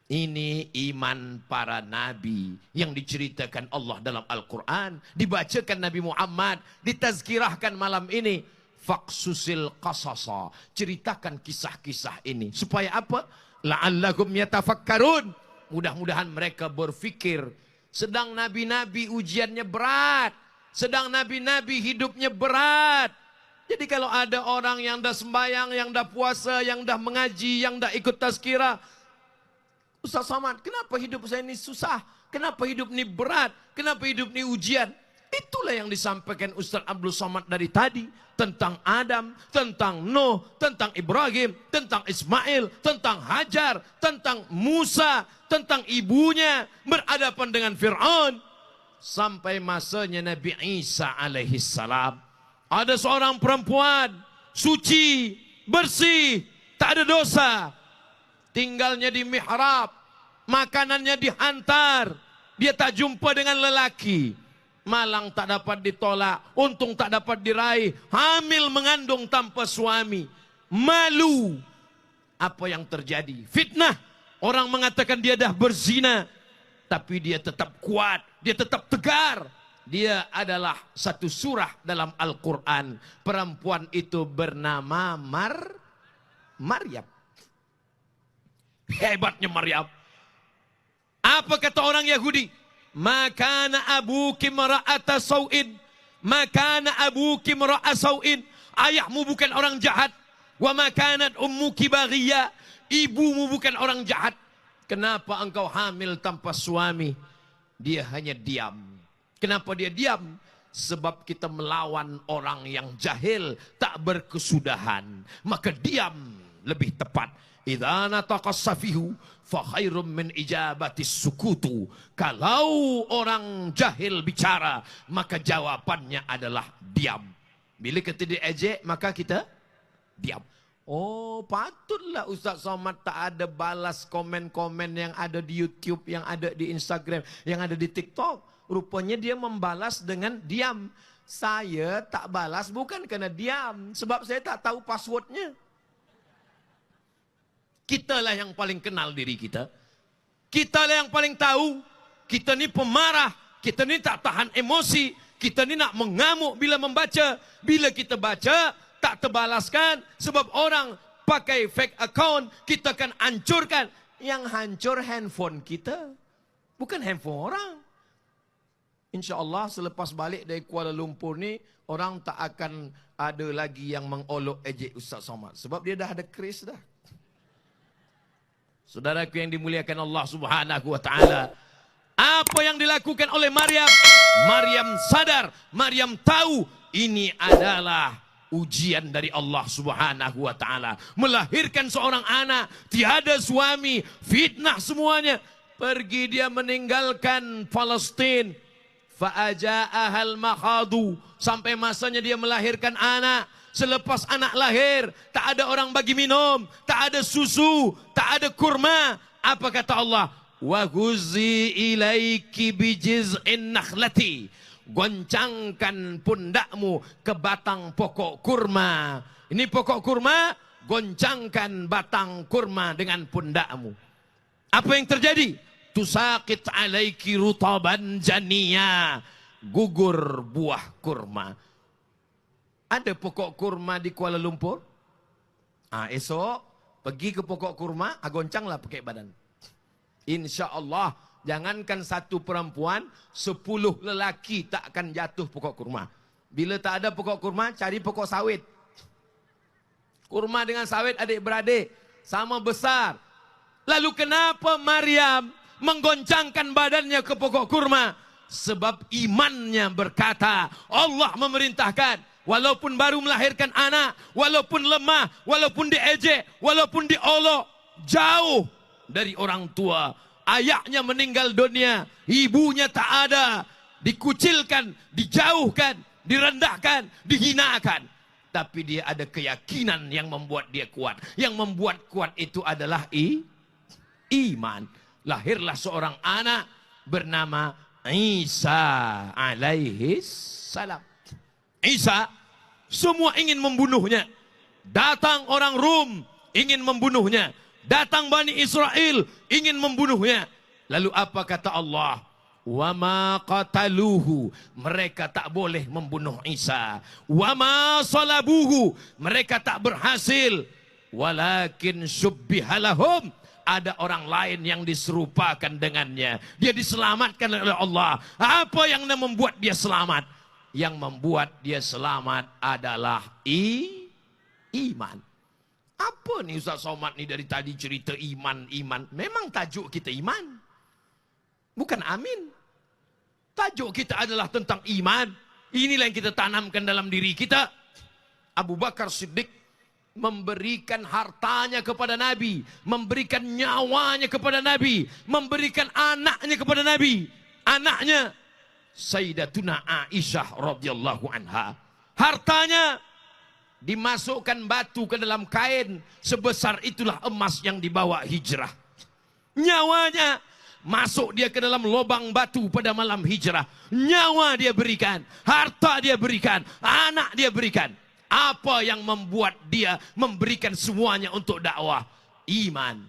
Ini iman para nabi yang diceritakan Allah dalam Al-Quran. Dibacakan Nabi Muhammad. Ditazkirahkan malam ini. Faqsusil qasasa. Ceritakan kisah-kisah ini. Supaya apa? La'allakum yatafakkarun. Mudah-mudahan mereka berfikir. Sedang nabi-nabi ujiannya berat. Sedang nabi-nabi hidupnya berat. Jadi kalau ada orang yang dah sembahyang, yang dah puasa, yang dah mengaji, yang dah ikut tazkirah. Ustaz Somad, kenapa hidup saya ini susah? Kenapa hidup ini berat? Kenapa hidup ini ujian? Itulah yang disampaikan Ustaz Abdul Somad dari tadi. Tentang Adam, tentang Nuh, tentang Ibrahim, tentang Ismail, tentang Hajar, tentang Musa, tentang ibunya berhadapan dengan Fir'aun. Sampai masanya Nabi Isa alaihissalam. Ada seorang perempuan, suci, bersih, tak ada dosa. Tinggalnya di mihrab, makanannya dihantar. Dia tak jumpa dengan lelaki. Malang tak dapat ditolak, untung tak dapat diraih, hamil mengandung tanpa suami, malu. Apa yang terjadi? Fitnah. Orang mengatakan dia dah berzina, tapi dia tetap kuat, dia tetap tegar. Dia adalah satu surah dalam Al-Quran. Perempuan itu bernama Maryam. Hebatnya Maryam. Apa kata orang Yahudi? Makana abuki mara'ata sau'in. Makana abuki mara'a sau'in. Ayahmu bukan orang jahat. Wa makanat ummuki baghiyya. Ibumu bukan orang jahat. Kenapa engkau hamil tanpa suami? Dia hanya diam. Kenapa dia diam? Sebab kita melawan orang yang jahil, tak berkesudahan. Maka diam lebih tepat. Idza nataqas safihu fa khairum min ijabatis sukutu. Kalau orang jahil bicara, maka jawabannya adalah diam. Bila kita diejek, maka kita diam. Oh, patutlah Ustaz Somad tak ada balas komen-komen yang ada di YouTube, yang ada di Instagram, yang ada di TikTok. Rupanya dia membalas dengan diam. Saya tak balas bukan karena diam, sebab saya tak tahu passwordnya. Kitalah yang paling kenal diri kita. Kitalah yang paling tahu. Kita ni pemarah. Kita ni tak tahan emosi. Kita ni nak mengamuk bila membaca. Bila kita baca, tak terbalaskan. Sebab orang pakai fake account, kita akan hancurkan. Yang hancur handphone kita, bukan handphone orang. InsyaAllah selepas balik dari Kuala Lumpur ni, orang tak akan ada lagi yang mengolok ejek Ustaz Somad. Sebab dia dah ada kris dah. Saudaraku yang dimuliakan Allah Subhanahu wa taala, apa yang dilakukan oleh Maryam? Maryam sadar, Maryam tahu ini adalah ujian dari Allah Subhanahu wa taala. Melahirkan seorang anak, tiada suami, fitnah semuanya. Pergi dia meninggalkan Palestin. Fa'aja'ahal makhadu, sampai masanya dia melahirkan anak. Selepas anak lahir, tak ada orang bagi minum, tak ada susu, tak ada kurma. Apa kata Allah? Wa huzi ilaiki bijiz'in nakhlati. Goncangkan pundakmu ke batang pokok kurma. Ini pokok kurma, goncangkan batang kurma dengan pundakmu. Apa yang terjadi? Tusaqit alaiki rutaban janiya. Gugur buah kurma. Ada pokok kurma di Kuala Lumpur. Esok pergi ke pokok kurma, goncanglah pakai badan. Insya Allah, jangankan satu perempuan, 10 lelaki tak akan jatuh pokok kurma. Bila tak ada pokok kurma, cari pokok sawit. Kurma dengan sawit adik-beradik, sama besar. Lalu kenapa Maryam menggoncangkan badannya ke pokok kurma? Sebab imannya berkata, Allah memerintahkan. Walaupun baru melahirkan anak, walaupun lemah, walaupun diejek, walaupun diolok, jauh dari orang tua. Ayahnya meninggal dunia, ibunya tak ada, dikucilkan, dijauhkan, direndahkan, dihinakan. Tapi dia ada keyakinan yang membuat dia kuat. Yang membuat kuat itu adalah iman. Lahirlah seorang anak bernama Isa alaihis salam. Isa, semua ingin membunuhnya. Datang orang Rum, ingin membunuhnya. Datang Bani Israel, ingin membunuhnya. Lalu apa kata Allah? Wa ma qataluhu, mereka tak boleh membunuh Isa. Wa ma salabuhu, mereka tak berhasil. Walakin syubbihalahum, ada orang lain yang diserupakan dengannya. Dia diselamatkan oleh Allah. Apa yang membuat dia selamat? Yang membuat dia selamat adalah iman. Apa nih Ustaz Somad nih dari tadi cerita iman. Memang tajuk kita iman, bukan amin. Tajuk kita adalah tentang iman. Inilah yang kita tanamkan dalam diri kita. Abu Bakar Siddiq memberikan hartanya kepada Nabi, memberikan nyawanya kepada Nabi, memberikan anaknya kepada Nabi. Anaknya Sayyidatuna Aisyah radhiyallahu anha. Hartanya dimasukkan batu ke dalam kain, sebesar itulah emas yang dibawa hijrah. Nyawanya masuk dia ke dalam lubang batu pada malam hijrah. Nyawa dia berikan, harta dia berikan, anak dia berikan. Apa yang membuat dia memberikan semuanya untuk dakwah? Iman.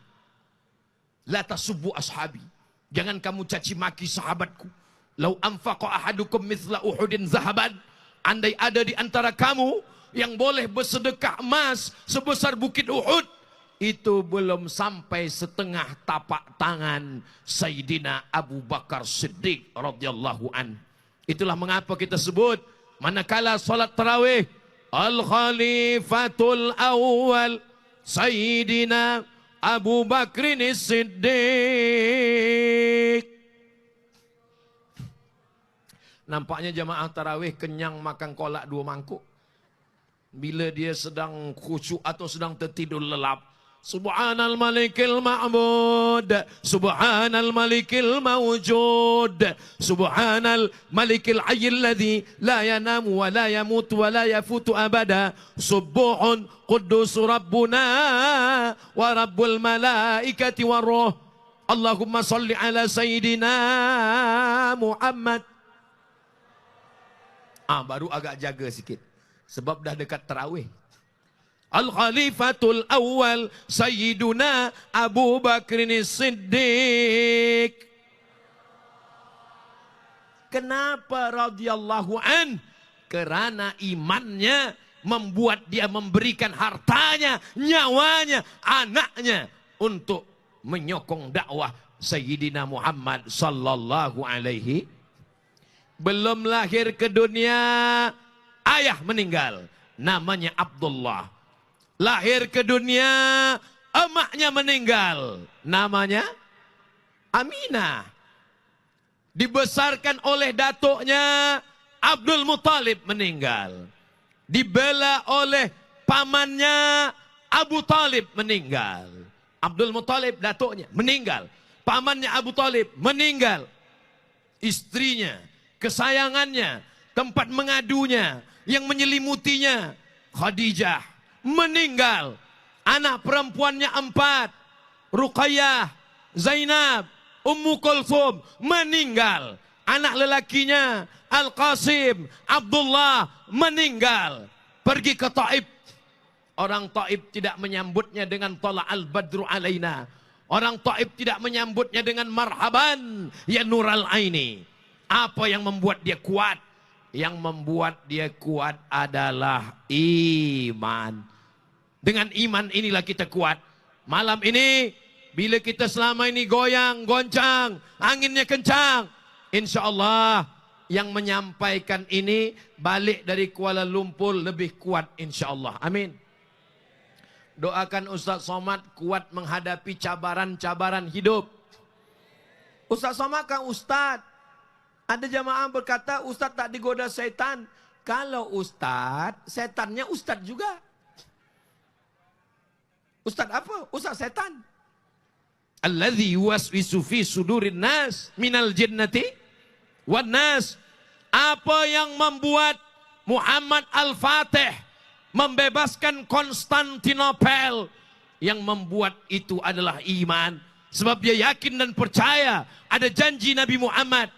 La tasubbu ashabi, jangan kamu caci maki sahabatku. Lau anfaqa ahadukum mithla Uhudin zahaban, andai ada di antara kamu yang boleh bersedekah emas sebesar bukit Uhud, itu belum sampai setengah tapak tangan Sayyidina Abu Bakar Siddiq radhiyallahu an. Itulah mengapa kita sebut manakala salat tarawih, Al-Khalifatul Awwal Sayyidina Abu Bakrin Siddiq. Nampaknya jamaah tarawih kenyang makan kolak 2 mangkuk. Bila dia sedang khusyuk atau sedang tertidur lelap, Subhanal Malikil Ma'bud, Subhanal Malikil Mawjud, Subhanal Malikil Hayyil Ladzi la yanamu wa la yamutu wa la yafutu abada, Subuhun Quddus Rabbuna wa Rabbul Malaikati war Ruh. Allahumma salli ala Sayyidina Muhammad. Baru agak jaga sikit sebab dah dekat tarawih. Al-Khalifatul Awwal Sayyiduna Abu Bakrin Siddiq. Kenapa radhiyallahu an? Karena imannya membuat dia memberikan hartanya, nyawanya, anaknya untuk menyokong dakwah Sayyidina Muhammad sallallahu alaihi. Belum lahir ke dunia, ayah meninggal, namanya Abdullah. Lahir ke dunia, emaknya meninggal, namanya Aminah. Dibesarkan oleh datuknya, Abdul Muthalib meninggal. Dibela oleh pamannya, Abu Talib meninggal. Abdul Muthalib datuknya meninggal, pamannya Abu Talib meninggal. Istrinya, kesayangannya, tempat mengadunya, yang menyelimutinya, Khadijah meninggal. Anak perempuannya 4, Ruqayyah, Zainab, Ummu Kulthum meninggal. Anak lelakinya Al-Qasim, Abdullah meninggal. Pergi ke Taif. Orang Taif tidak menyambutnya dengan Tala'al Badru alaina. Orang Taif tidak menyambutnya dengan marhaban ya Nural Aini. Apa yang membuat dia kuat? Yang membuat dia kuat adalah iman. Dengan iman inilah kita kuat. Malam ini, bila kita selama ini goyang, goncang, anginnya kencang, insya Allah yang menyampaikan ini balik dari Kuala Lumpur lebih kuat insya Allah. Amin. Doakan Ustaz Somad kuat menghadapi cabaran-cabaran hidup. Ustaz Somad kan Ustaz. Ada jamaah berkata Ustaz tak digoda setan. Kalau Ustaz, setannya Ustaz juga. Ustaz apa? Ustaz setan. Alladzi yuwaswisu fi sudurin nas minal jinnati wan nas. Apa yang membuat Muhammad Al-Fatih membebaskan Konstantinopel? Yang membuat itu adalah iman. Sebab dia yakin dan percaya ada janji Nabi Muhammad.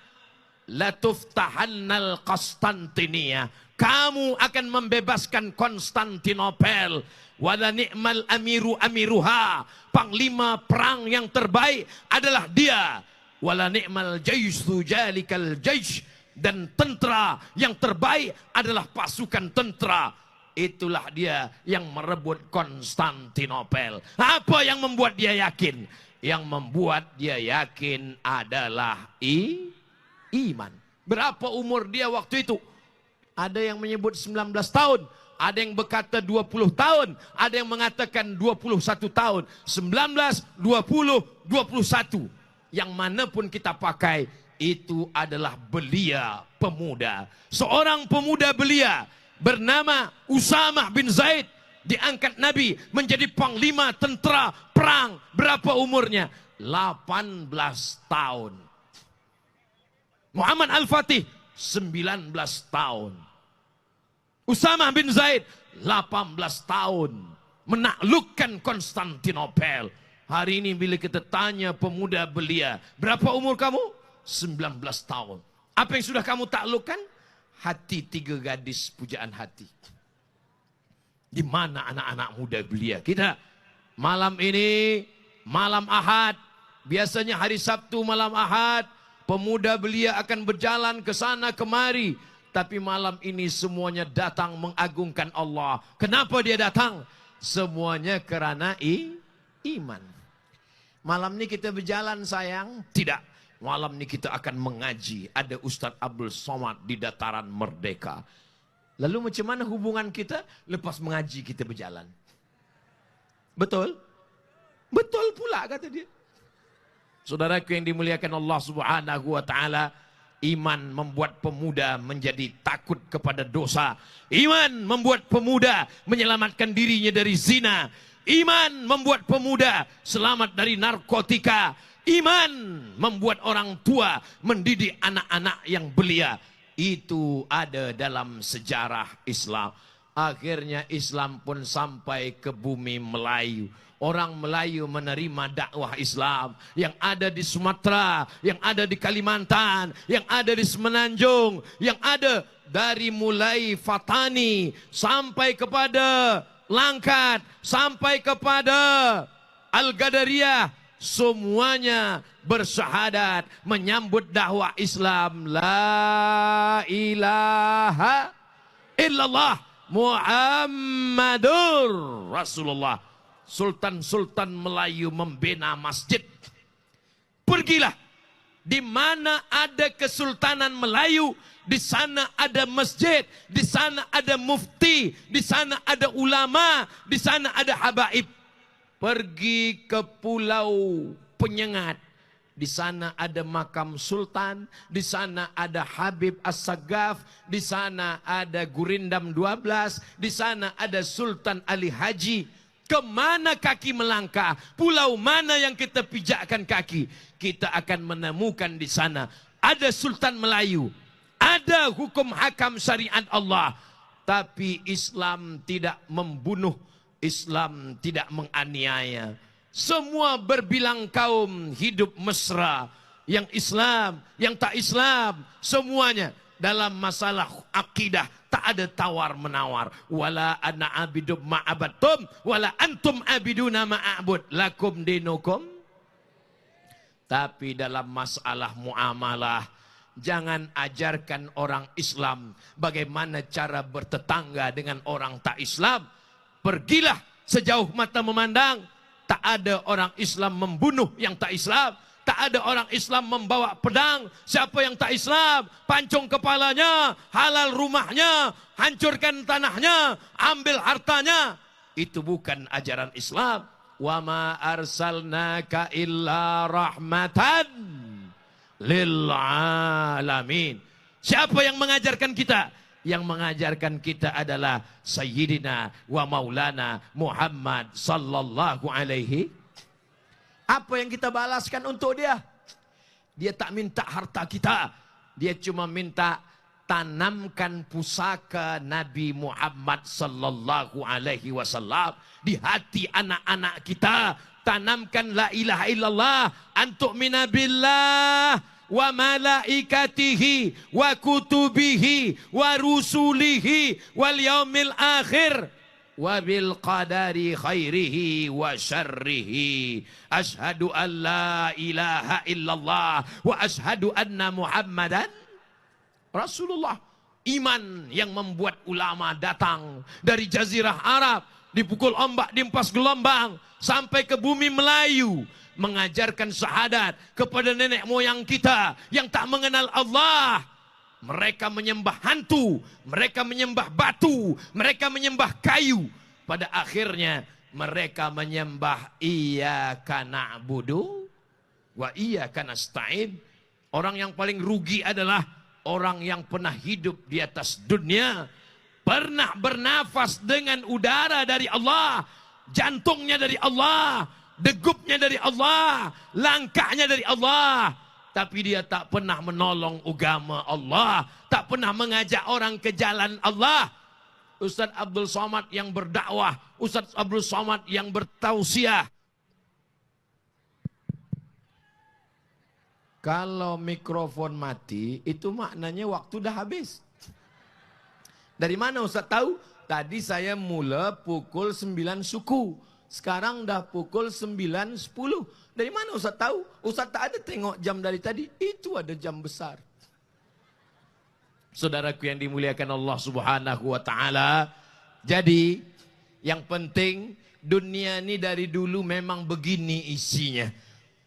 Latuftahannal Konstantinia. Kamu akan membebaskan Konstantinopel. Wala ni'mal amiru amiruha. Panglima perang yang terbaik adalah dia. Wala ni'mal jaysu jalikal jaysh. Dan tentera yang terbaik adalah pasukan tentera. Itulah dia yang merebut Konstantinopel. Apa yang membuat dia yakin? Yang membuat dia yakin adalah iman. Berapa umur dia waktu itu? Ada yang menyebut 19 tahun. Ada yang berkata 20 tahun. Ada yang mengatakan 21 tahun. 19, 20, 21. Yang mana pun kita pakai, itu adalah belia pemuda. Seorang pemuda belia bernama Usamah bin Zaid. Diangkat Nabi menjadi panglima tentera perang. Berapa umurnya? 18 tahun. Muhammad Al-Fatih 19 tahun. Usamah bin Zaid 18 tahun menaklukkan Konstantinopel. Hari ini bila kita tanya pemuda belia, berapa umur kamu? 19 tahun. Apa yang sudah kamu taklukkan? Hati 3 gadis pujaan hati. Di mana anak-anak muda belia kita? Malam ini malam Ahad. Biasanya hari Sabtu malam Ahad pemuda belia akan berjalan ke sana kemari. Tapi malam ini semuanya datang mengagungkan Allah. Kenapa dia datang? Semuanya kerana iman. Malam ini kita berjalan sayang? Tidak. Malam ini kita akan mengaji. Ada Ustadz Abdul Somad di dataran Merdeka. Lalu macam mana hubungan kita? Lepas mengaji kita berjalan. Betul? Betul pula kata dia. Saudaraku yang dimuliakan Allah Subhanahu wa taala, iman membuat pemuda menjadi takut kepada dosa. Iman membuat pemuda menyelamatkan dirinya dari zina. Iman membuat pemuda selamat dari narkotika. Iman membuat orang tua mendidik anak-anak yang belia. Itu ada dalam sejarah Islam. Akhirnya Islam pun sampai ke bumi Melayu. Orang Melayu menerima dakwah Islam yang ada di Sumatera, yang ada di Kalimantan, yang ada di Semenanjung, yang ada dari mulai Fatani sampai kepada Langkat, sampai kepada Al-Gadariyah, semuanya bersyahadat menyambut dakwah Islam. La ilaha illallah Muhammadur Rasulullah. Sultan-sultan Melayu membina masjid. Pergilah di mana ada Kesultanan Melayu, di sana ada masjid, di sana ada mufti, di sana ada ulama, di sana ada habaib. Pergi ke Pulau Penyengat, di sana ada makam sultan, di sana ada Habib As-Sagaf, di sana ada Gurindam 12, di sana ada Sultan Ali Haji. Kemana kaki melangkah, pulau mana yang kita pijakkan kaki, kita akan menemukan di sana ada Sultan Melayu, ada hukum hakam syariat Allah. Tapi Islam tidak membunuh, Islam tidak menganiaya. Semua berbilang kaum hidup mesra, yang Islam, yang tak Islam, semuanya dalam masalah akidah tak ada tawar menawar. Wala ana abidum ma'abattum wala antum abiduna ma'abud lakum dinukum. Tapi dalam masalah muamalah, jangan ajarkan orang Islam bagaimana cara bertetangga dengan orang tak Islam. Pergilah sejauh mata memandang. Tak ada orang Islam membunuh yang tak Islam. Tak ada orang Islam membawa pedang. Siapa yang tak Islam, pancung kepalanya, halal rumahnya, hancurkan tanahnya, ambil hartanya. Itu bukan ajaran Islam. Wa ma arsalnaka illa rahmatan lil alamin. Siapa yang mengajarkan kita? Yang mengajarkan kita adalah Sayyidina wa Maulana Muhammad sallallahu alaihi. Apa yang kita balaskan untuk dia? Dia tak minta harta kita. Dia cuma minta tanamkan pusaka Nabi Muhammad sallallahu alaihi wasallam di hati anak-anak kita. Tanamkan la ilaha illallah, antuk minabillah wa malaikatihi wa kutubihi wa rusulihi wal yaumil akhir wa bil qadari khairihi wa syarrihi. Ashhadu an la ilaha illallah wa ashhadu anna Muhammadan Rasulullah. Iman yang membuat ulama datang dari Jazirah Arab, dipukul ombak, diempas gelombang, sampai ke bumi Melayu, mengajarkan syahadat kepada nenek moyang kita yang tak mengenal Allah. Mereka menyembah hantu, mereka menyembah batu, mereka menyembah kayu. Pada akhirnya mereka menyembah iyyaka na'budu wa iyyaka nasta'in. Orang yang paling rugi adalah orang yang pernah hidup di atas dunia, pernah bernafas dengan udara dari Allah, jantungnya dari Allah, degupnya dari Allah, langkahnya dari Allah. Tapi dia tak pernah menolong agama Allah, tak pernah mengajak orang ke jalan Allah. Ustadz Abdul Somad yang berdakwah, Ustadz Abdul Somad yang bertausiah. Kalau mikrofon mati, itu maknanya waktu dah habis. Dari mana Ustadz tahu? Tadi saya mula pukul 9 suku. Sekarang dah pukul 9.10. Dari mana Ustaz tahu? Ustaz tak ada tengok jam dari tadi. Itu ada jam besar. Saudaraku yang dimuliakan Allah Subhanahu wa taala. Jadi yang penting dunia ini dari dulu memang begini isinya.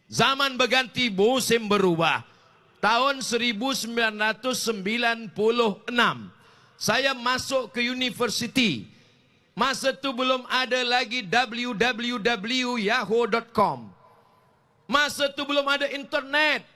Zaman berganti, musim berubah. Tahun 1996 saya masuk ke university. Masa itu belum ada lagi www.yahoo.com. Masa itu belum ada internet.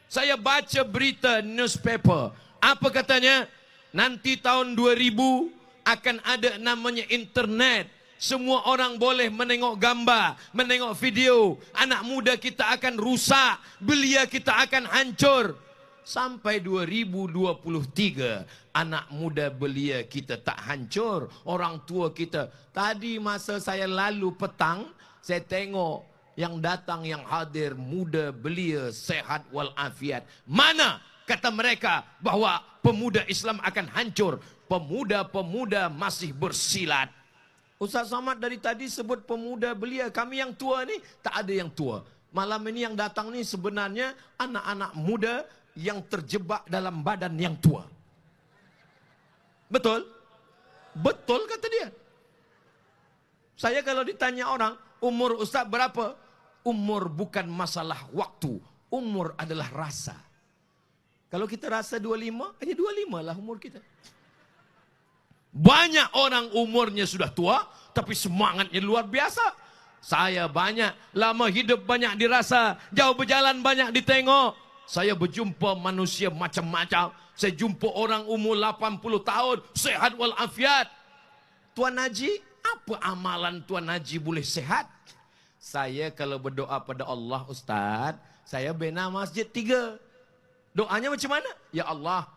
Saya baca berita newspaper. Apa katanya? Nanti tahun 2000 akan ada namanya internet. Semua orang boleh menengok gambar, menengok video. Anak muda kita akan rusak, belia kita akan hancur. Sampai 2023, anak muda belia kita tak hancur. Orang tua kita. Tadi masa saya lalu petang, saya tengok yang datang, yang hadir, muda belia, sehat walafiat. Mana kata mereka bahwa pemuda Islam akan hancur? Pemuda-pemuda masih bersilat. Ustaz Somad dari tadi sebut pemuda belia. Kami yang tua ni tak ada yang tua. Malam ini yang datang ni sebenarnya anak-anak muda yang terjebak dalam badan yang tua. Betul? Betul kata dia. Saya kalau ditanya orang, umur Ustaz berapa? Umur bukan masalah waktu. Umur adalah rasa. Kalau kita rasa 25, hanya 25 lah umur kita. Banyak orang umurnya sudah tua, tapi semangatnya luar biasa. Saya banyak, lama hidup banyak dirasa, jauh berjalan banyak ditengok. Saya berjumpa manusia macam-macam. Saya jumpa orang umur 80 tahun, sehat walafiat. Tuan Haji, apa amalan Tuan Haji boleh sehat? Saya kalau berdoa pada Allah Ustaz, saya bina masjid 3. Doanya macam mana? Ya Allah,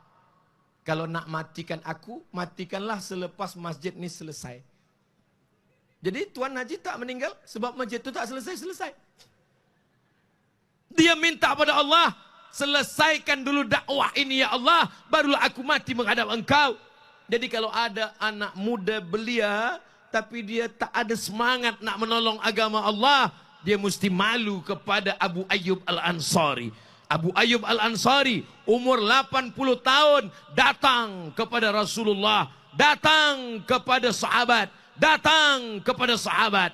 kalau nak matikan aku, matikanlah selepas masjid ni selesai. Jadi Tuan Haji tak meninggal sebab masjid itu tak selesai-selesai. Dia minta pada Allah, selesaikan dulu dakwah ini ya Allah, barulah aku mati menghadap engkau. Jadi kalau ada anak muda belia, tapi dia tak ada semangat nak menolong agama Allah, dia mesti malu kepada Abu Ayyub Al-Ansari. Abu Ayyub Al-Ansari umur 80 tahun datang kepada Rasulullah, datang kepada sahabat, datang kepada sahabat.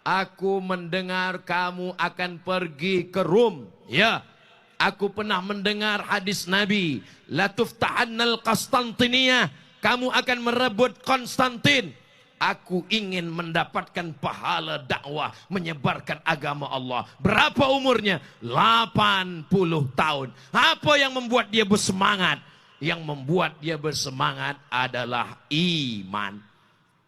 Aku mendengar kamu akan pergi ke Rum. Ya, aku pernah mendengar hadis Nabi, la tuftahannal Qastantiniyah, kamu akan merebut Konstantin. Aku ingin mendapatkan pahala dakwah, menyebarkan agama Allah. Berapa umurnya? 80 tahun. Apa yang membuat dia bersemangat? Yang membuat dia bersemangat adalah iman.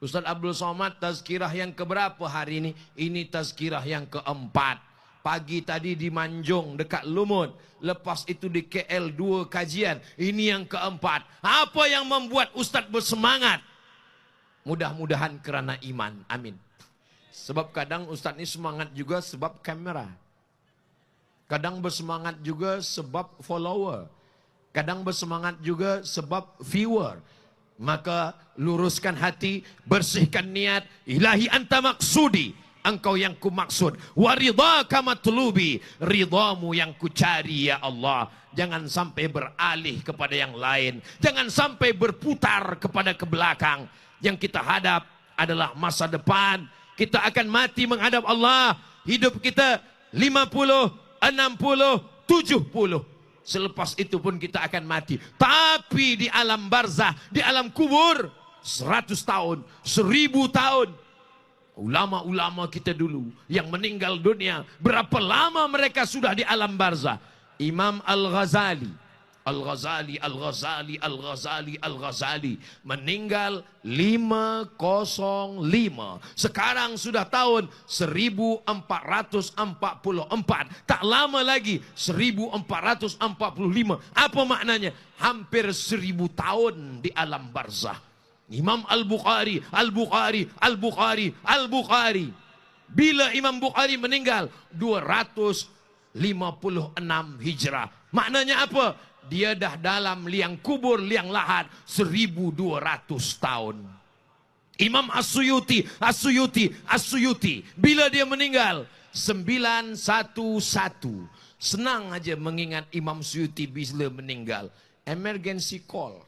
Ustaz Abdul Somad, tazkirah yang keberapa hari ini? Ini tazkirah yang keempat. Pagi tadi di Manjung dekat Lumut. Lepas itu di KL 2 kajian. Ini yang keempat. Apa yang membuat Ustaz bersemangat? Mudah-mudahan kerana iman. Amin. Sebab kadang Ustaz ni semangat juga sebab kamera. Kadang bersemangat juga sebab follower. Kadang bersemangat juga sebab viewer. Maka luruskan hati, bersihkan niat. Ilahi anta maksudi, engkau yang ku maksud. Wa ridhaka matlubi, ridhamu yang ku cari ya Allah. Jangan sampai beralih kepada yang lain. Jangan sampai berputar kepada ke belakang. Yang kita hadap adalah masa depan. Kita akan mati menghadap Allah. Hidup kita 50, 60, 70. Selepas itu pun kita akan mati. Tapi di alam barzah, di alam kubur, 100 tahun, 1000 tahun. Ulama-ulama kita dulu yang meninggal dunia, berapa lama mereka sudah di alam barzah? Imam Al-Ghazali meninggal 505. Sekarang sudah tahun 1444. Tak lama lagi 1445. Apa maknanya? Hampir 1000 tahun di alam barzah. Imam Al-Bukhari. Bila Imam Bukhari meninggal? 256 Hijrah. Maknanya apa? Dia dah dalam liang kubur, liang lahat 1200 tahun. Imam As-Suyuti. Bila dia meninggal? 911. Senang aja mengingat Imam Suyuti bila meninggal. Emergency call.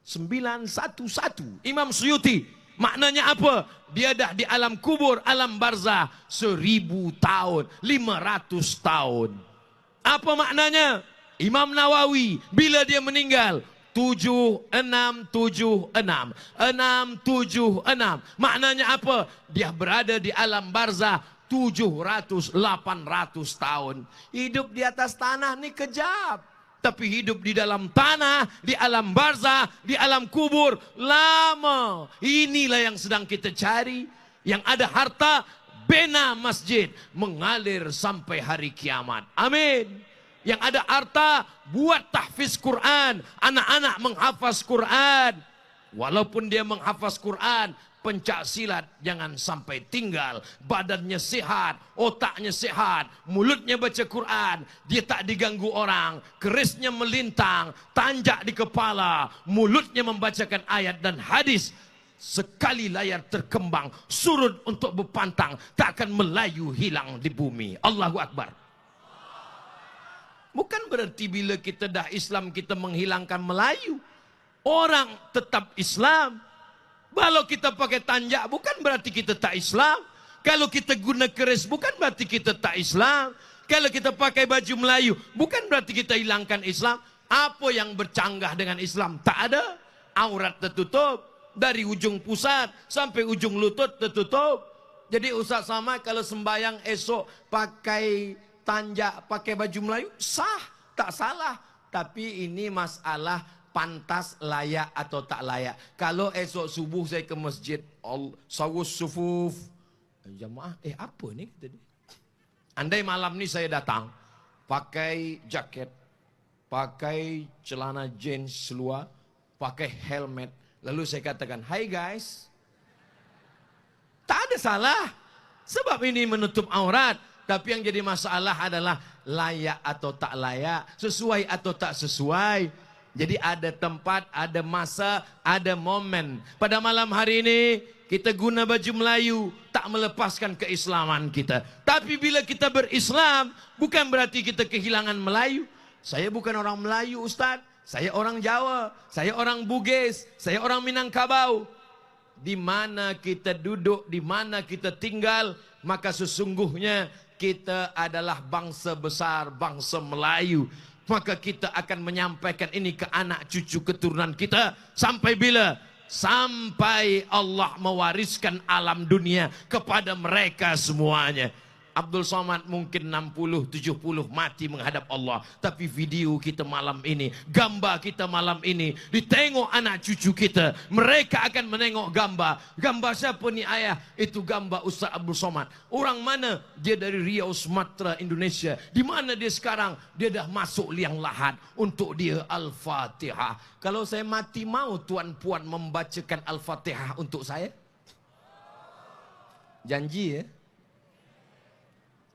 911. Imam Suyuti. Maknanya apa? Dia dah di alam kubur, alam barzah 1000 tahun, 500 tahun. Apa maknanya? Imam Nawawi bila dia meninggal 7676 676. Maknanya apa? Dia berada di alam barzah 700-800 tahun. Hidup di atas tanah ni kejap. Tapi hidup di dalam tanah, di alam barzah, di alam kubur lama. Inilah yang sedang kita cari. Yang ada harta, bina masjid, mengalir sampai hari kiamat. Amin. Yang ada harta, buat tahfiz Quran, anak-anak menghafaz Quran. Walaupun dia menghafaz Quran, pencak silat jangan sampai tinggal. Badannya sehat, otaknya sehat, mulutnya baca Quran, dia tak diganggu orang, kerisnya melintang, tanjak di kepala, mulutnya membacakan ayat dan hadis. Sekali layar terkembang, surut untuk berpantang, tak akan melayu hilang di bumi. Allahu Akbar. Bukan berarti bila kita dah Islam kita menghilangkan Melayu. Orang tetap Islam. Kalau kita pakai tanjak bukan berarti kita tak Islam. Kalau kita guna keris bukan berarti kita tak Islam. Kalau kita pakai baju Melayu bukan berarti kita hilangkan Islam. Apa yang bercanggah dengan Islam? Tak ada. Aurat tertutup. Dari ujung pusat sampai ujung lutut tertutup. Jadi Ustaz Samad kalau sembayang esok pakai tanjak, pakai baju Melayu, sah, tak salah. Tapi ini masalah pantas, layak atau tak layak. Kalau esok subuh saya ke masjid, sawus sufuf, jamaah, apa ni? Andai malam ni saya datang, pakai jaket, pakai celana jeans seluar, pakai helmet, lalu saya katakan, hai guys, tak ada salah. Sebab ini menutup aurat. Tapi yang jadi masalah adalah layak atau tak layak, sesuai atau tak sesuai. Jadi ada tempat, ada masa, ada momen. Pada malam hari ini kita guna baju Melayu, tak melepaskan keislaman kita. Tapi bila kita berislam, bukan berarti kita kehilangan Melayu. Saya bukan orang Melayu Ustaz, saya orang Jawa, saya orang Bugis, saya orang Minangkabau. Di mana kita duduk, di mana kita tinggal, maka sesungguhnya kita adalah bangsa besar, bangsa Melayu. Maka kita akan menyampaikan ini ke anak cucu keturunan kita. Sampai bila? Sampai Allah mewariskan alam dunia kepada mereka semuanya. Abdul Somad mungkin 60-70 mati menghadap Allah. Tapi video kita malam ini, gambar kita malam ini, ditengok anak cucu kita. Mereka akan menengok gambar. Gambar siapa ni ayah? Itu gambar Ustaz Abdul Somad. Orang mana? Dia dari Riau, Sumatera, Indonesia. Di mana dia sekarang? Dia dah masuk liang lahat. Untuk dia Al-Fatihah. Kalau saya mati, mau tuan-puan membacakan Al-Fatihah untuk saya? Janji ya?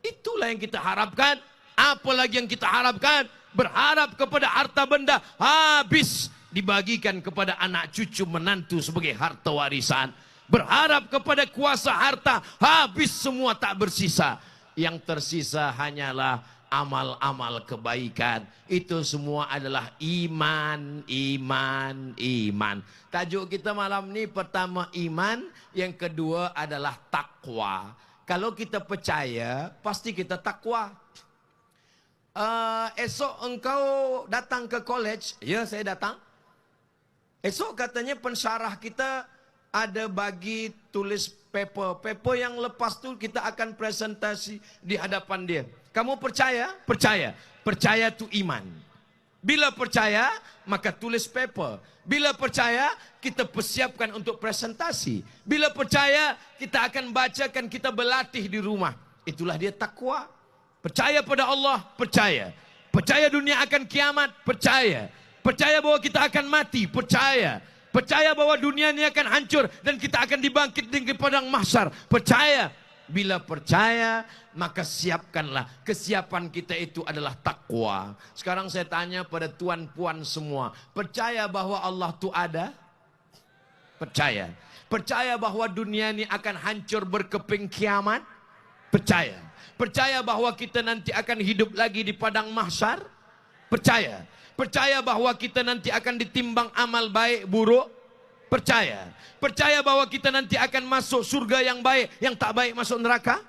Itulah yang kita harapkan. Apa lagi yang kita harapkan? Berharap kepada harta benda habis dibagikan kepada anak cucu menantu sebagai harta warisan. Berharap kepada kuasa harta habis semua tak bersisa. Yang tersisa hanyalah amal-amal kebaikan. Itu semua adalah iman, iman, iman. Tajuk kita malam ni pertama iman, yang kedua adalah takwa. Kalau kita percaya, pasti kita takwa. Esok engkau datang ke college. Ya, saya datang. Esok katanya pensyarah kita ada bagi tulis paper. Paper yang lepas tu kita akan presentasi di hadapan dia. Kamu percaya? Percaya. Percaya tu iman. Bila percaya, maka tulis paper. Bila percaya, kita persiapkan untuk presentasi. Bila percaya, kita akan bacakan, kita berlatih di rumah. Itulah dia takwa. Percaya pada Allah, percaya. Percaya dunia akan kiamat, percaya. Percaya bahwa kita akan mati, percaya. Percaya bahwa dunia ini akan hancur dan kita akan dibangkit di padang mahsyar, percaya. Bila percaya, maka siapkanlah. Kesiapan kita itu adalah takwa. Sekarang saya tanya pada tuan-puan semua, percaya bahwa Allah itu ada? Percaya. Percaya bahwa dunia ini akan hancur berkeping kiamat? Percaya. Percaya bahwa kita nanti akan hidup lagi di padang mahsyar? Percaya. Percaya bahwa kita nanti akan ditimbang amal baik buruk? Percaya. Percaya bahwa kita nanti akan masuk surga yang baik, yang tak baik masuk neraka?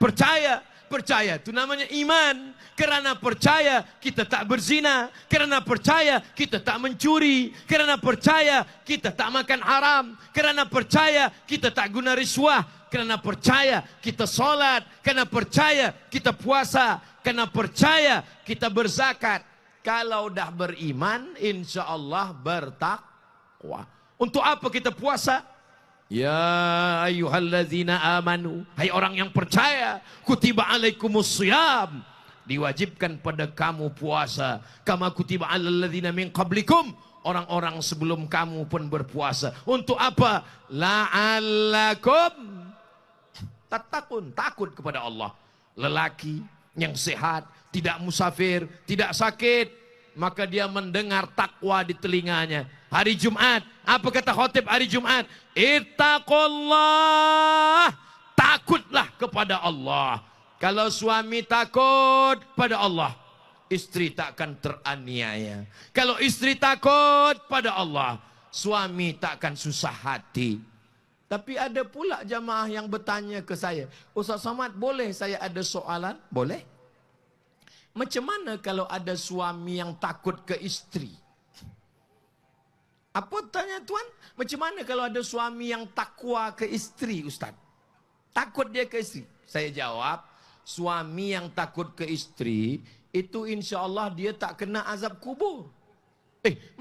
Percaya. Percaya itu namanya iman. Kerana percaya kita tak berzina. Kerana percaya kita tak mencuri. Kerana percaya kita tak makan haram. Kerana percaya kita tak guna riswah. Kerana percaya kita solat. Kerana percaya kita puasa. Kerana percaya kita berzakat. Kalau dah beriman, insya Allah bertakwa. Untuk apa kita puasa? Ya ayyuhalladzina amanu, hai orang yang percaya, kutiba alaikumus syiyam, diwajibkan pada kamu puasa, kama kutiba alal ladzina min qablikum, orang-orang sebelum kamu pun berpuasa. Untuk apa? La'allakum tattaqun, takut kepada Allah. Lelaki yang sehat, tidak musafir, tidak sakit, maka dia mendengar takwa di telinganya. Hari Jumat, apa kata khotib hari Jumat? Ittaqullah, takutlah kepada Allah. Kalau suami takut pada Allah, istri takkan teraniaya. Kalau istri takut pada Allah, suami takkan susah hati. Tapi ada pula jamaah yang bertanya ke saya, Ustaz Somad, boleh saya ada soalan? Boleh. Macam mana kalau ada suami yang takut ke istri? Apa tanya tuan? Macam mana kalau ada suami yang takwa ke istri, Ustaz? Takut dia ke istri. Saya jawab, suami yang takut ke istri, itu insya Allah dia tak kena azab kubur.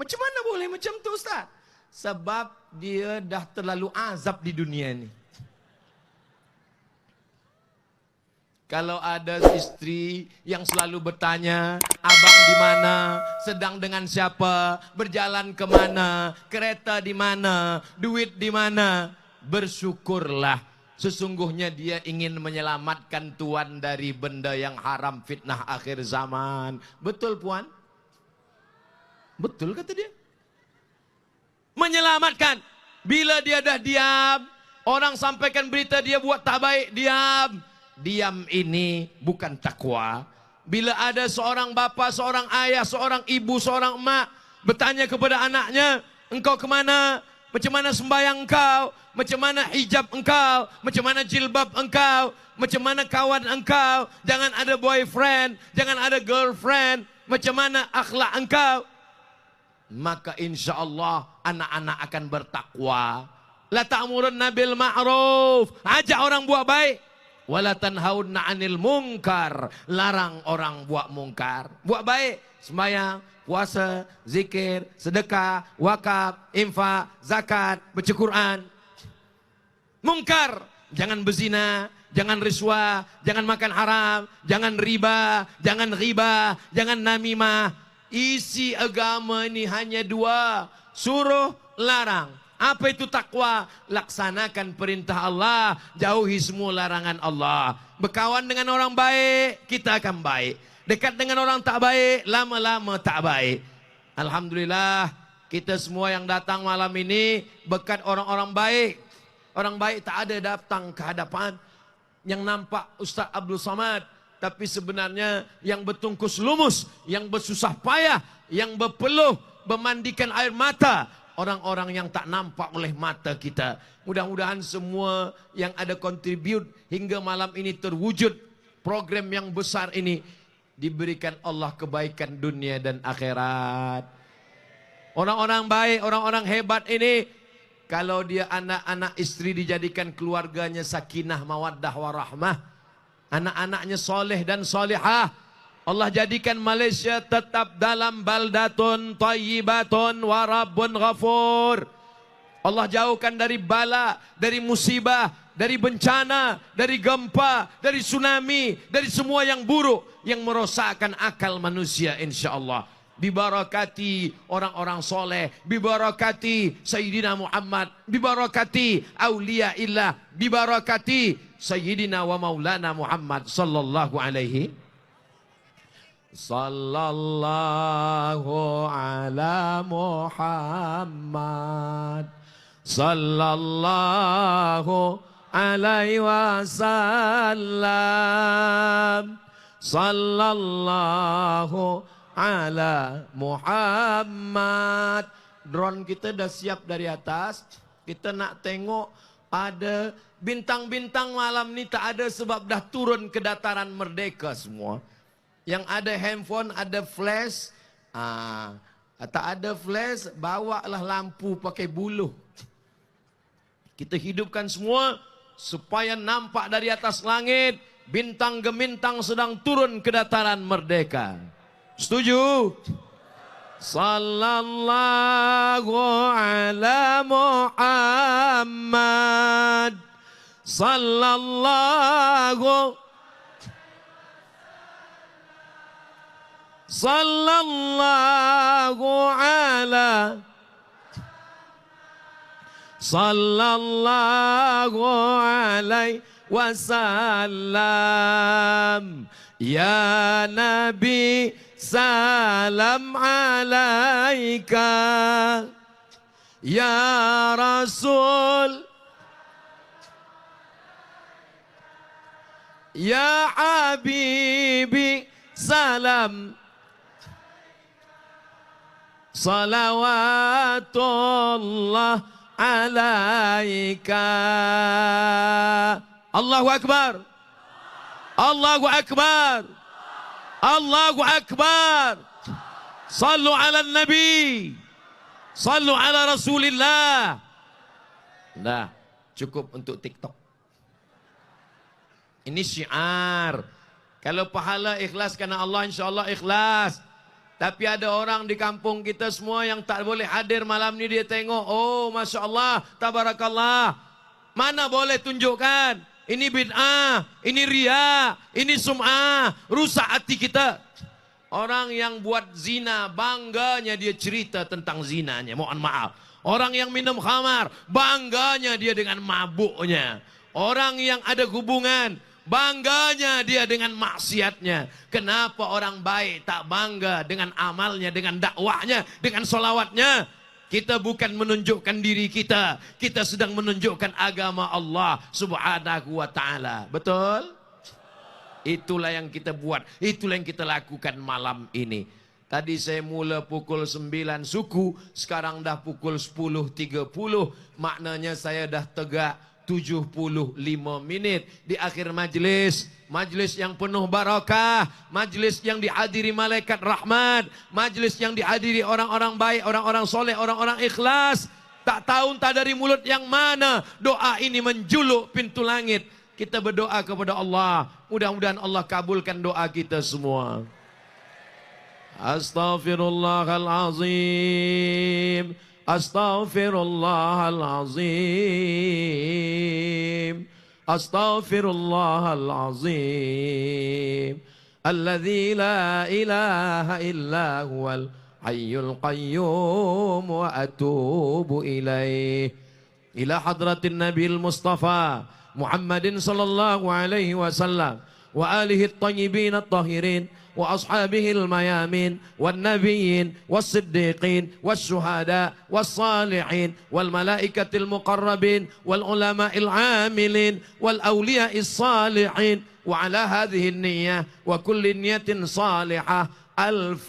Macam mana boleh macam tu, Ustaz? Sebab dia dah terlalu azab di dunia ni. Kalau ada istri yang selalu bertanya, abang di mana, sedang dengan siapa, berjalan ke mana, kereta di mana, duit di mana, bersyukurlah. Sesungguhnya dia ingin menyelamatkan tuan dari benda yang haram, fitnah akhir zaman. Betul puan? Betul kata dia. Menyelamatkan. Bila dia dah diam, orang sampaikan berita dia buat tak baik, diam. Diam ini bukan takwa. Bila ada seorang bapa, seorang ayah, seorang ibu, seorang emak bertanya kepada anaknya, engkau kemana? Macam mana sembahyang engkau? Macam mana hijab engkau? Macam mana jilbab engkau? Macam mana kawan engkau? Jangan ada boyfriend, jangan ada girlfriend. Macam mana akhlak engkau? Maka insya Allah anak-anak akan bertakwa. La ta'murunna bil ma'ruf, ajak orang buat baik. Wala tanhauna 'anil munkar, larang orang buat mungkar. Buat baik, sembahyang, puasa, zikir, sedekah, wakaf, infak, zakat, baca Quran. Mungkar, jangan berzina, jangan riswah, jangan makan haram, jangan riba, jangan namimah. Isi agama ini hanya dua, suruh, larang. Apa itu takwa? Laksanakan perintah Allah, jauhi semua larangan Allah. Berkawan dengan orang baik, kita akan baik. Dekat dengan orang tak baik, lama-lama tak baik. Alhamdulillah, kita semua yang datang malam ini berkat orang-orang baik. Orang baik tak ada datang ke hadapan yang nampak Ustaz Abdul Somad, tapi sebenarnya yang bertungkus lumus, yang bersusah payah, yang berpeluh, memandikan air mata, orang-orang yang tak nampak oleh mata kita. Mudah-mudahan semua yang ada kontribut hingga malam ini terwujud program yang besar ini, diberikan Allah kebaikan dunia dan akhirat. Orang-orang baik, orang-orang hebat ini, kalau dia anak-anak istri dijadikan keluarganya sakinah, mawaddah, warahmah. Anak-anaknya soleh dan solehah. Allah jadikan Malaysia tetap dalam baldatun tayyibatun wa rabbun ghafur. Allah jauhkan dari bala, dari musibah, dari bencana, dari gempa, dari tsunami, dari semua yang buruk yang merosakkan akal manusia insya-Allah. Bibarakati orang-orang soleh, bibarakati Sayyidina Muhammad, bibarakati awliya illah, bibarakati Sayyidina wa Maulana Muhammad sallallahu alaihi sallallahu ala Muhammad sallallahu alaihi wasallam sallallahu ala Muhammad drone kita dah siap dari atas. Kita nak tengok ada bintang-bintang malam ni tak ada sebab dah turun ke dataran merdeka semua. Yang ada handphone, ada flash. Tak ada flash, bawalah lampu pakai buluh. Kita hidupkan semua supaya nampak dari atas langit bintang gemintang sedang turun ke dataran merdeka. Setuju? Sallallahu ala Muhammad. Sallallahu ala sallallahu alaihi wasallam. Ya Nabi salam alaika, ya Rasul, ya Habibi salam. Salawatullah alaika. Allahu Akbar. Allahu Akbar. Allahu Akbar. Sallu ala Nabi. Sallu ala Rasulillah. Nah, cukup untuk TikTok. Ini syiar. Kalau pahala ikhlas karena Allah, insyaAllah ikhlas. Tapi ada orang di kampung kita semua yang tak boleh hadir malam ni. Dia tengok, oh Masya Allah, Tabarakallah. Mana boleh tunjukkan. Ini bid'ah, ini riya, ini sum'ah. Rusak hati kita. Orang yang buat zina, bangganya dia cerita tentang zinanya. Mohon maaf. Orang yang minum khamar, bangganya dia dengan mabuknya. Orang yang ada hubungan, bangganya dia dengan maksiatnya. Kenapa orang baik tak bangga dengan amalnya, dengan dakwahnya, dengan solawatnya? Kita bukan menunjukkan diri kita. Kita sedang menunjukkan agama Allah subhanahu wa ta'ala. Betul? Itulah yang kita buat. Itulah yang kita lakukan malam ini. Tadi saya mula pukul 9 suku. Sekarang dah pukul 10.30. Maknanya saya dah tegak 75 minit di akhir majlis. Majlis yang penuh barakah, majlis yang dihadiri malaikat rahmat, majlis yang dihadiri orang-orang baik, orang-orang soleh, orang-orang ikhlas. Tak tahu entah dari mulut yang mana doa ini menjuluk pintu langit. Kita berdoa kepada Allah, mudah-mudahan Allah kabulkan doa kita semua. Astaghfirullahalazim. Astaghfirullahalazim. Astaghfirullahalazim. Alladzi la ilaha illa huwal hayyul qayyum wa atubu ilaih. Ila hadratin Nabil Mustafa Muhammadin sallallahu alaihi wasallam wa alihi at-tayyibin at-tahirin wa ashabihil mayamin wan nabiyyin was siddiqin was syuhada was salihin wal malaikatil muqarrabin wal ulama'il amilin wal awliya'is salihin wa ala hadhihi an-niyyah wa kulli niyyatin salihah. Al-Fatihah.